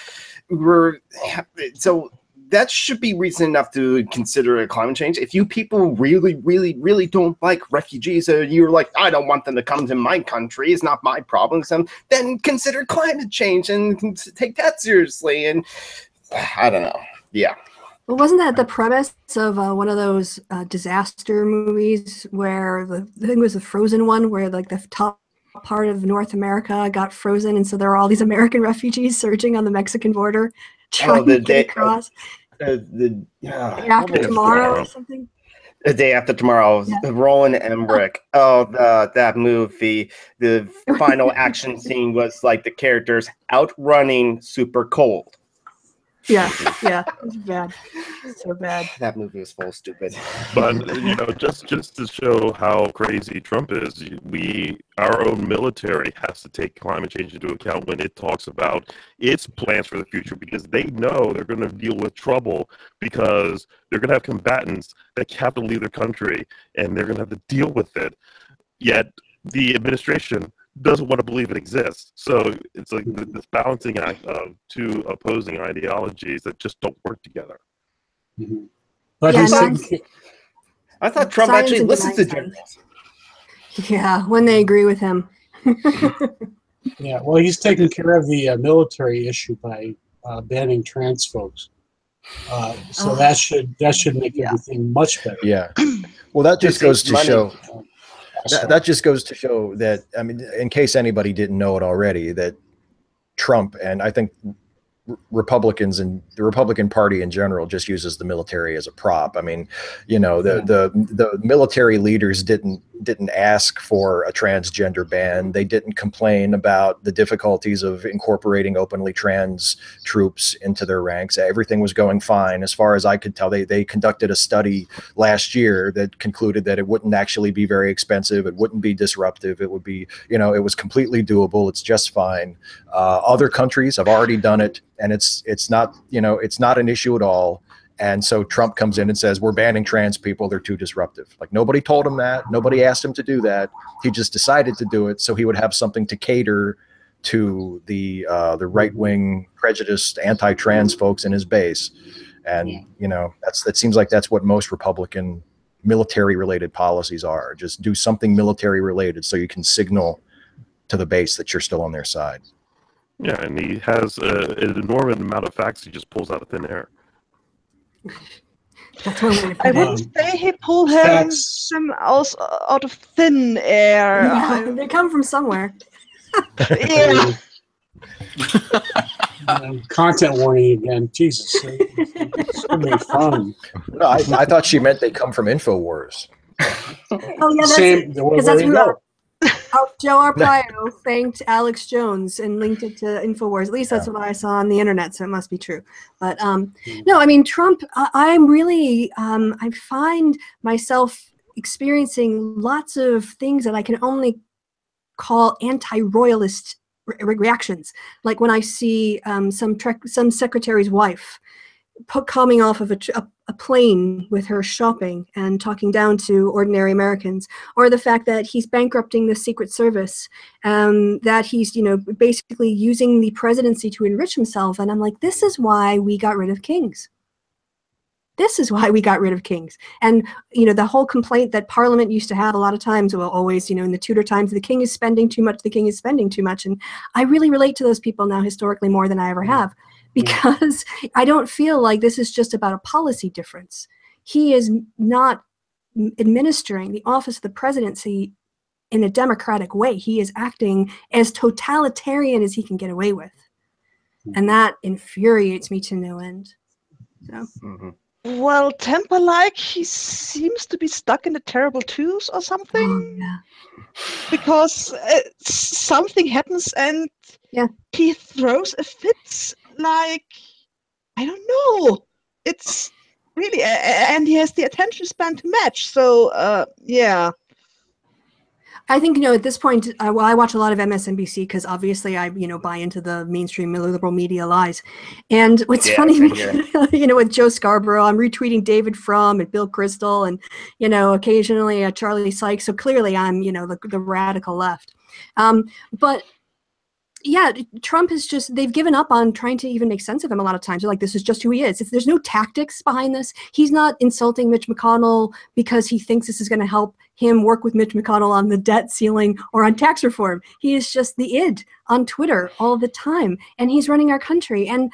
that should be reason enough to consider a climate change. If you people really, really, really don't like refugees, or you're like, I don't want them to come to my country, it's not my problem, then consider climate change and take that seriously. And I don't know. Yeah. Well, wasn't that the premise of one of those disaster movies where I think it was the Frozen one, where the top part of North America got frozen, and so there were all these American refugees surging on the Mexican border trying to get across. The day after tomorrow or something. The Day After Tomorrow, yeah. Roland Emmerich. Oh, that movie. The final action scene was the characters outrunning super cold. Yeah, it was bad. So bad. That movie was full of stupid. But just to show how crazy Trump is, our own military has to take climate change into account when it talks about its plans for the future, because they know they're going to deal with trouble because they're going to have combatants that have to leave their country and they're going to have to deal with it. Yet the administration doesn't want to believe it exists. So it's this balancing act of two opposing ideologies that just don't work together. But Yeah, he's no, taking, I thought Trump Science actually and listens to denying generals. Yeah, when they agree with him. yeah, well, he's taking care of the military issue by banning trans folks. So that should make everything much better. Yeah. Well, that just goes to show. That just goes to show that, I mean, in case anybody didn't know it already, that Trump, and I think Republicans and the Republican Party in general, just uses the military as a prop. I mean, you know, the military leaders didn't ask for a transgender ban. They didn't complain about the difficulties of incorporating openly trans troops into their ranks. Everything was going fine. As far as I could tell, they conducted a study last year that concluded that it wouldn't actually be very expensive. It wouldn't be disruptive. It would be, you know, it was completely doable. It's just fine. Other countries have already done it, and it's not, you know, it's not an issue at all. And so Trump comes in and says, we're banning trans people. They're too disruptive. Like, nobody told him that. Nobody asked him to do that. He just decided to do it so he would have something to cater to the right-wing prejudiced anti-trans folks in his base. And, you know, that seems like that's what most Republican military-related policies are. Just do something military-related so you can signal to the base that you're still on their side. Yeah, and he has an enormous amount of facts he just pulls out of thin air. I wouldn't say he pulled them out of thin air. Yeah, they come from somewhere. Yeah. Content warning again. Jesus. It's going to be fun. No, I thought she meant they come from InfoWars. Oh, yeah, Same. because that's who Joe Arpaio thanked Alex Jones and linked it to InfoWars. At least that's what I saw on the internet, so it must be true. But no, I mean, Trump, I'm really, I find myself experiencing lots of things that I can only call anti-royalist reactions. Like when I see some secretary's wife coming off of a plane with her shopping and talking down to ordinary Americans, or the fact that he's bankrupting the Secret Service, that he's, you know, basically using the presidency to enrich himself. And I'm like, this is why we got rid of kings. This is why we got rid of kings. And, you know, the whole complaint that Parliament used to have a lot of times, well, always, you know, in the Tudor times, the king is spending too much, the king is spending too much. And I really relate to those people now historically more than I ever have. Because I don't feel like this is just about a policy difference. He is not administering the office of the presidency in a democratic way. He is acting as totalitarian as he can get away with. And that infuriates me to no end. So. Well, temper-like, he seems to be stuck in the terrible twos or something. Oh, yeah. Because something happens and he throws a fit. Like, I don't know. It's really, and he has the attention span to match. So, yeah. I think, you know, at this point, well, I watch a lot of MSNBC because obviously I, you know, buy into the mainstream liberal media lies. And what's funny, you know, with Joe Scarborough, I'm retweeting David Frum and Bill Kristol and, you know, occasionally Charlie Sykes. So clearly I'm, you know, the radical left. But yeah, Trump is just, they've given up on trying to even make sense of him a lot of times. They're like, this is just who he is. There's no tactics behind this. He's not insulting Mitch McConnell because he thinks this is going to help him work with Mitch McConnell on the debt ceiling or on tax reform. He is just the id on Twitter all the time. And he's running our country. And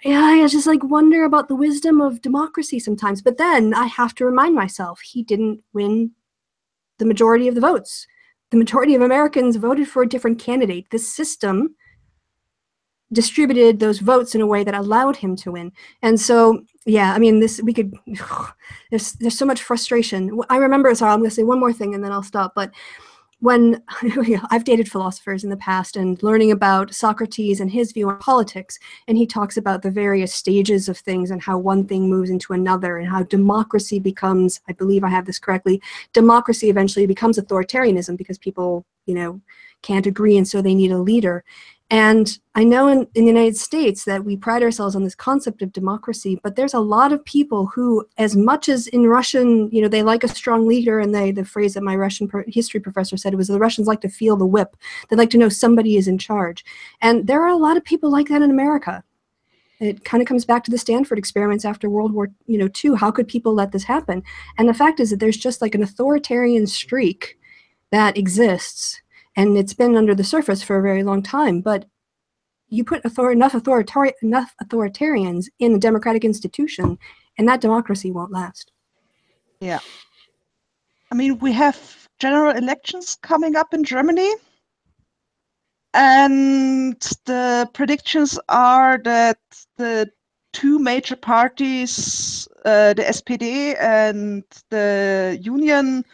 yeah, I just like wonder about the wisdom of democracy sometimes. But then I have to remind myself, he didn't win the majority of the votes. The majority of Americans voted for a different candidate. This system distributed those votes in a way that allowed him to win. And so, yeah, I mean, this, we could, there's so much frustration. I remember, sorry, I'm going to say one more thing and then I'll stop. But when I've dated philosophers in the past and learning about Socrates and his view on politics, and he talks about the various stages of things and how one thing moves into another and how democracy becomes, I believe I have this correctly, democracy eventually becomes authoritarianism because people, you know, can't agree and so they need a leader. And I know in the United States that we pride ourselves on this concept of democracy, but there's a lot of people who, as much as in Russian, you know, they like a strong leader, and the phrase that my Russian history professor said was the Russians like to feel the whip. They like to know somebody is in charge. And there are a lot of people like that in America. It kind of comes back to the Stanford experiments after World War II. How could people let this happen? And the fact is that there's just like an authoritarian streak that exists, and it's been under the surface for a very long time. But you put enough authoritarians in a democratic institution, and that democracy won't last. Yeah. I mean, we have general elections coming up in Germany. And the predictions are that the two major parties, the SPD and the Union,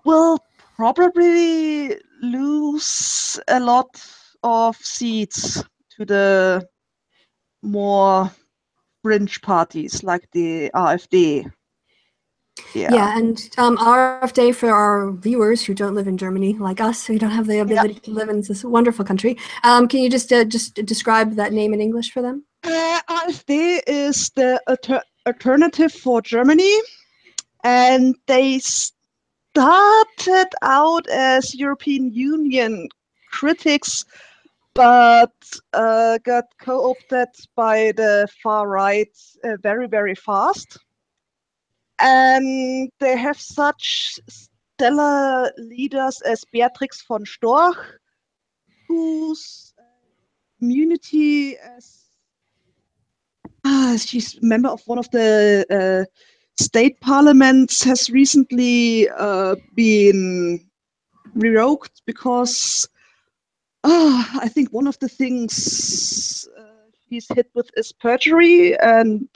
will probably lose a lot of seats to the more fringe parties like the AfD. Yeah, and AfD, for our viewers who don't live in Germany like us, who don't have the ability to live in this wonderful country, can you just describe that name in English for them? AfD is the alternative for Germany, and they started out as European Union critics, but got co-opted by the far right very, very fast. And they have such stellar leaders as Beatrix von Storch, whose community she's a member of one of the state parliaments, has recently been revoked because I think one of the things she's hit with is perjury, and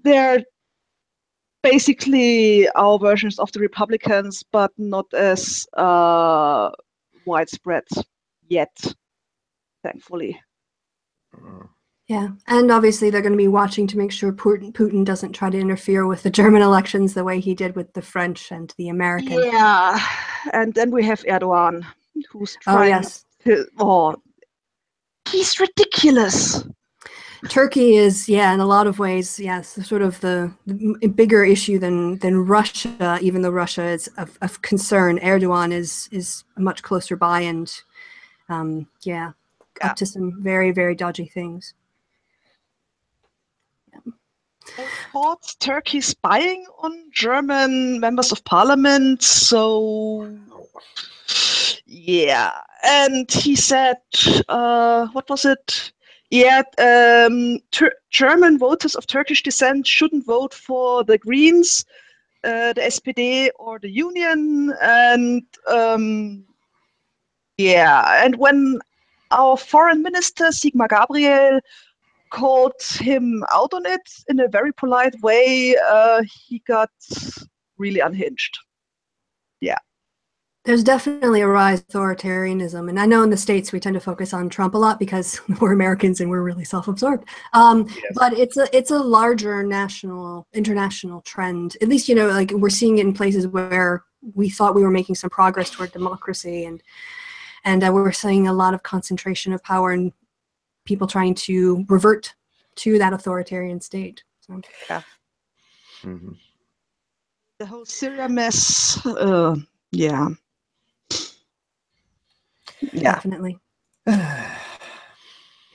they're basically our versions of the Republicans, but not as widespread yet, thankfully. Yeah, and obviously they're going to be watching to make sure Putin doesn't try to interfere with the German elections the way he did with the French and the American. Yeah, and then we have Erdogan, who's trying to... he's ridiculous. Turkey is, in a lot of ways, yes, sort of the bigger issue than Russia, even though Russia is of concern. Erdogan is much closer by and, up to some very, very dodgy things. They caught Turkey spying on German members of parliament, so... Yeah, and he said, what was it? Yeah, German voters of Turkish descent shouldn't vote for the Greens, the SPD, or the Union. And and when our foreign minister, Sigmar Gabriel, called him out on it in a very polite way, he got really unhinged. Yeah. There's definitely a rise in authoritarianism, and I know in the States we tend to focus on Trump a lot because we're Americans and we're really self-absorbed. But it's a larger international trend. At least like we're seeing it in places where we thought we were making some progress toward democracy, and we're seeing a lot of concentration of power and people trying to revert to that authoritarian state. So. Yeah. Mm-hmm. The whole Syria mess. Yeah. Definitely. And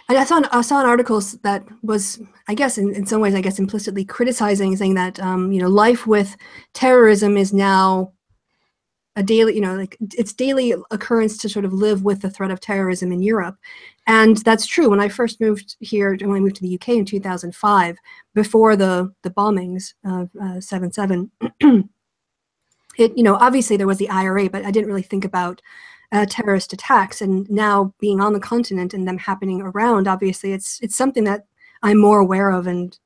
I saw an article that was, I guess, in some ways, implicitly criticizing, saying that life with terrorism is now a daily, it's daily occurrence to sort of live with the threat of terrorism in Europe. And that's true. When I first moved here, when I moved to the UK in 2005, before the bombings of 7/7, obviously there was the IRA, but I didn't really think about terrorist attacks. And now being on the continent and them happening around, obviously it's something that I'm more aware of, and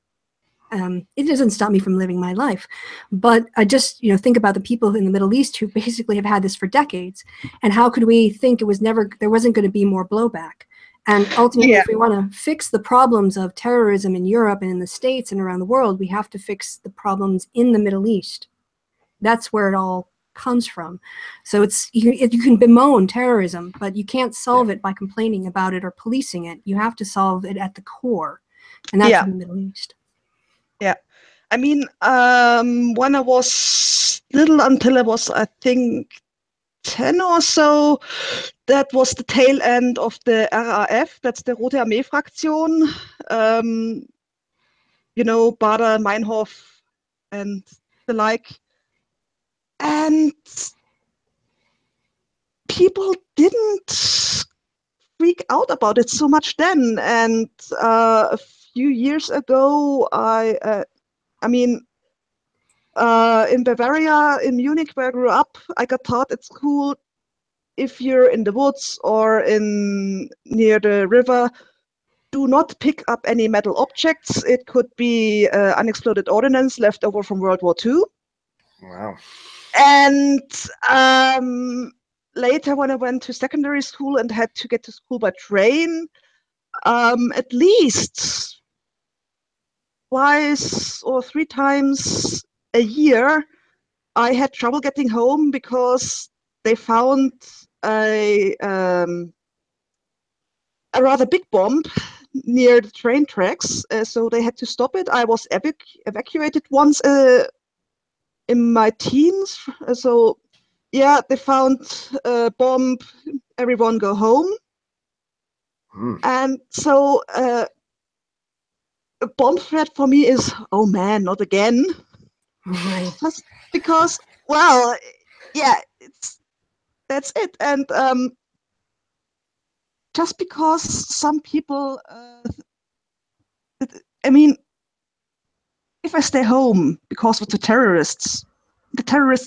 it doesn't stop me from living my life. But I just think about the people in the Middle East who basically have had this for decades, and how could we think there wasn't going to be more blowback? And ultimately, if we want to fix the problems of terrorism in Europe and in the States and around the world, we have to fix the problems in the Middle East. That's where it all comes from. So you can bemoan terrorism, but you can't solve it by complaining about it or policing it. You have to solve it at the core, and that's in the Middle East. Yeah, I mean, when I was little, until I was, I think, 10 or so, that was the tail end of the RAF, that's the Rote Armee-Fraktion. You know, Bader, Meinhof, and the like. And people didn't freak out about it so much then. And a few years ago, in Bavaria, in Munich, where I grew up, I got taught at school, if you're in the woods or near the river, do not pick up any metal objects. It could be unexploded ordnance left over from World War II. Wow. And later, when I went to secondary school and had to get to school by train, at least twice or 3 times a year, I had trouble getting home because they found a rather big bomb near the train tracks, so they had to stop it. I was evacuated once in my teens, so yeah, they found a bomb, everyone go home. And so a bomb threat for me is, oh man, not again. Right. Just because, well, yeah, that's it. And just because some people, if I stay home because of the terrorists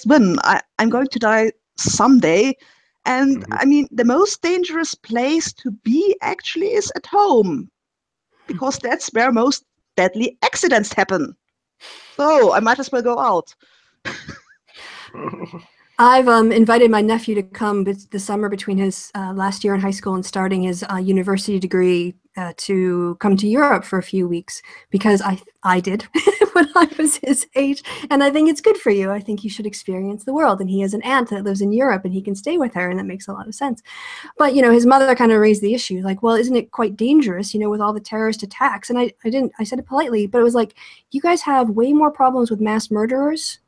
win. I'm going to die someday. And the most dangerous place to be actually is at home, because that's where most deadly accidents happen. So I might as well go out. I've invited my nephew to come this summer between his last year in high school and starting his university degree to come to Europe for a few weeks, because I did when I was his age, and I think it's good for you. I think you should experience the world, and he has an aunt that lives in Europe and he can stay with her, and that makes a lot of sense. But his mother kind of raised the issue, like, well, isn't it quite dangerous, with all the terrorist attacks? And I said it politely, but it was like, you guys have way more problems with mass murderers.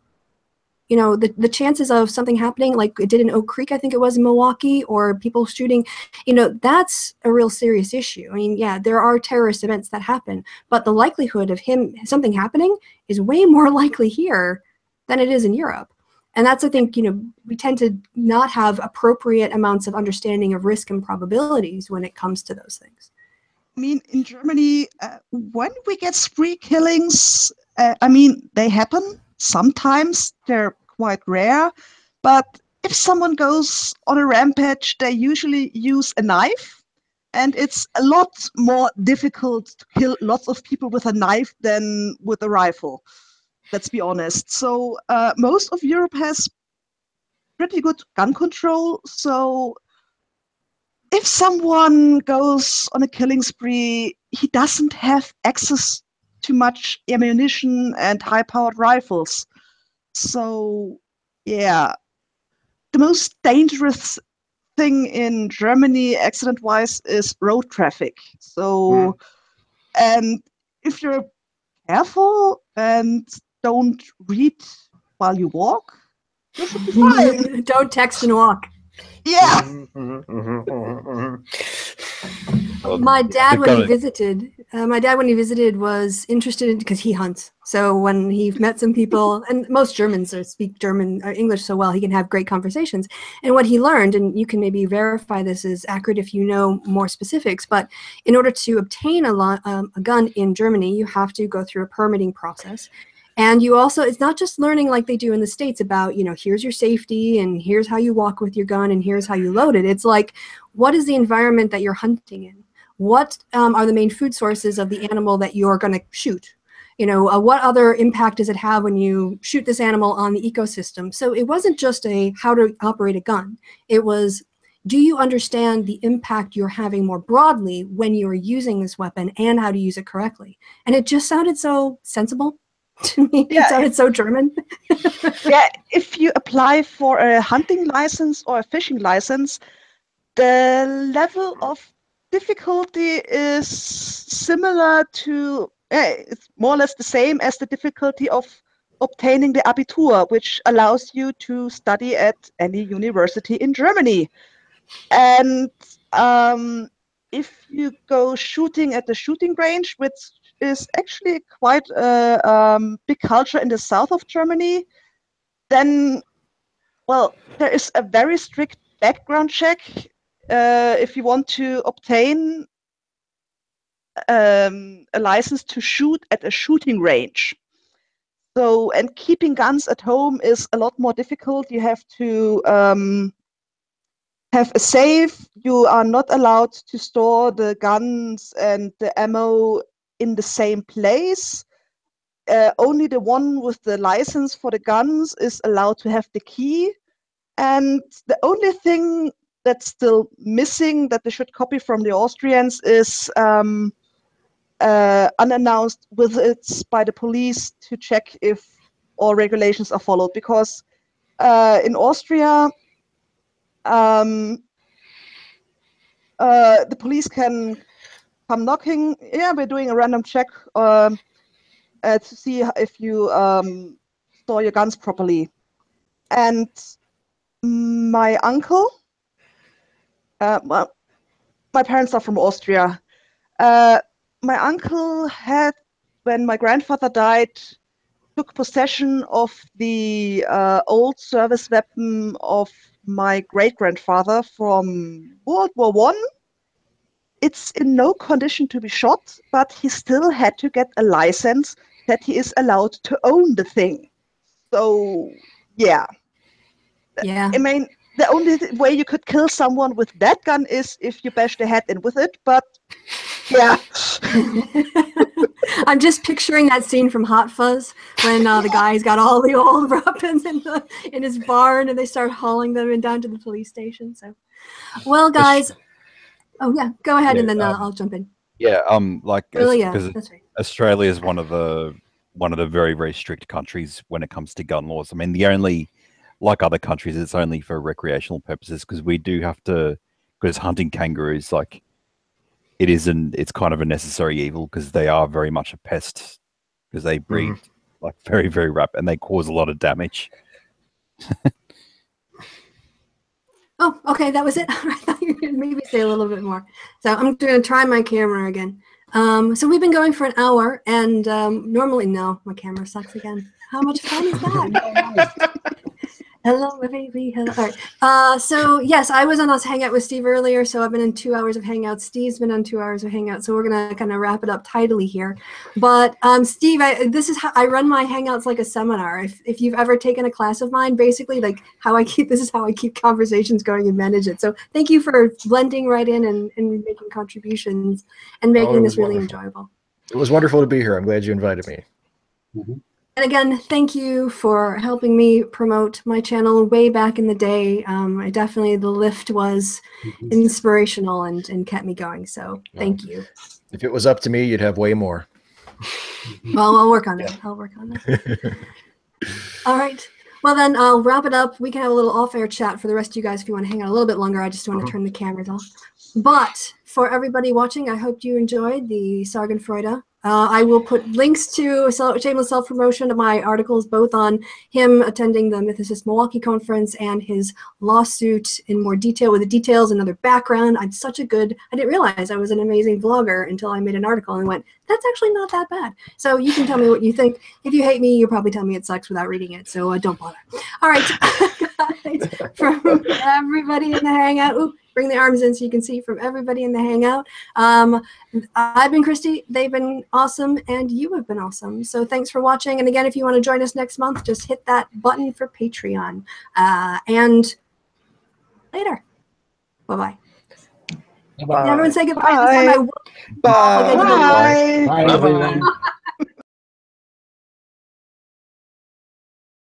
The chances of something happening, like it did in Oak Creek, I think it was in Milwaukee, or people shooting, that's a real serious issue. I mean, yeah, there are terrorist events that happen, but the likelihood of something happening is way more likely here than it is in Europe. And that's, I think, we tend to not have appropriate amounts of understanding of risk and probabilities when it comes to those things. In Germany, when we get spree killings, they happen. Sometimes they're quite rare, but if someone goes on a rampage, they usually use a knife, and it's a lot more difficult to kill lots of people with a knife than with a rifle. Let's be honest. So most of Europe has pretty good gun control. So if someone goes on a killing spree, he doesn't have access to much ammunition and high-powered rifles. So, yeah, the most dangerous thing in Germany, accident-wise, is road traffic. So, and if you're careful and don't read while you walk, you should be fine. Don't text and walk. Yeah. My dad, when he visited, was interested because he hunts. So when he met some people, and most Germans speak German or English so well, he can have great conversations. And what he learned, and you can maybe verify this is accurate if you know more specifics, but in order to obtain a gun in Germany, you have to go through a permitting process. And you also, it's not just learning like they do in the States about, here's your safety and here's how you walk with your gun and here's how you load it. It's like, what is the environment that you're hunting in? What are the main food sources of the animal that you're going to shoot? What other impact does it have when you shoot this animal on the ecosystem? So it wasn't just how to operate a gun. It was, do you understand the impact you're having more broadly when you're using this weapon and how to use it correctly? And it just sounded so sensible to me. Yeah, it sounded so German. Yeah, if you apply for a hunting license or a fishing license, the level of difficulty is similar to, it's more or less the same as the difficulty of obtaining the Abitur, which allows you to study at any university in Germany. And if you go shooting at the shooting range, which is actually quite a big culture in the south of Germany, then, well, there is a very strict background check if you want to obtain a license to shoot at a shooting range. So, and keeping guns at home is a lot more difficult. You have to have a safe. You are not allowed to store the guns and the ammo in the same place. Only the one with the license for the guns is allowed to have the key. And the only thing that's still missing that they should copy from the Austrians is unannounced visits by the police to check if all regulations are followed. Because in Austria, the police can come knocking. Yeah, we're doing a random check to see if you store your guns properly. And my uncle, well, my parents are from Austria. My uncle had, when my grandfather died, took possession of the old service weapon of my great-grandfather from World War I. It's in no condition to be shot, but he still had to get a license that he is allowed to own the thing. So, yeah. Yeah. I mean, the only way you could kill someone with that gun is if you bash their head in with it, but yeah. I'm just picturing that scene from Hot Fuzz when the guy's got all the old weapons in his barn and they start hauling them down to the police station. So, well, guys, oh yeah, go ahead and then I'll jump in. Yeah, like because that's right. Australia is one of the very, very strict countries when it comes to gun laws. I mean, the only, like other countries, it's only for recreational purposes, because we do have to, because hunting kangaroos, like, it's kind of a necessary evil, because they are very much a pest, because they breed like very, very rapid, and they cause a lot of damage. Oh, okay, that was it. I thought you were going to maybe say a little bit more. So I'm going to try my camera again. So we've been going for an hour, and normally, no, my camera sucks again. How much fun is that? Hello, baby. Hello. All right. So yes, I was on a Hangout with Steve earlier, so I've been in 2 hours of Hangout. Steve's been on 2 hours of Hangout, so we're gonna kind of wrap it up tidily here. But Steve, this is how I run my Hangouts, like a seminar. If you've ever taken a class of mine, basically, like this is how I keep conversations going and manage it. So thank you for blending right in and making contributions and making this really enjoyable. It was wonderful to be here. I'm glad you invited me. And again, thank you for helping me promote my channel way back in the day. The lift was inspirational and kept me going. So thank you. If it was up to me, you'd have way more. Well, I'll work on it. I'll work on it. All right. Well, then I'll wrap it up. We can have a little off-air chat for the rest of you guys if you want to hang out a little bit longer. I just want to turn the cameras off. But for everybody watching, I hope you enjoyed the Sargon-freude. I will put links to shameless self-promotion of my articles, both on him attending the Mythos Milwaukee conference and his lawsuit in more detail, with the details and other background. I didn't realize I was an amazing vlogger until I made an article and went, that's actually not that bad. So you can tell me what you think. If you hate me, you'll probably tell me it sucks without reading it. So don't bother. All right, guys, from everybody in the Hangout. Ooh, bring the arms in so you can see from everybody in the Hangout. I've been Kristi, they've been awesome, and you have been awesome. So thanks for watching. And again, if you want to join us next month, just hit that button for Patreon. And later. Bye-bye. Bye. Everyone say goodbye. This time I will. Bye. Bye. Bye, everyone.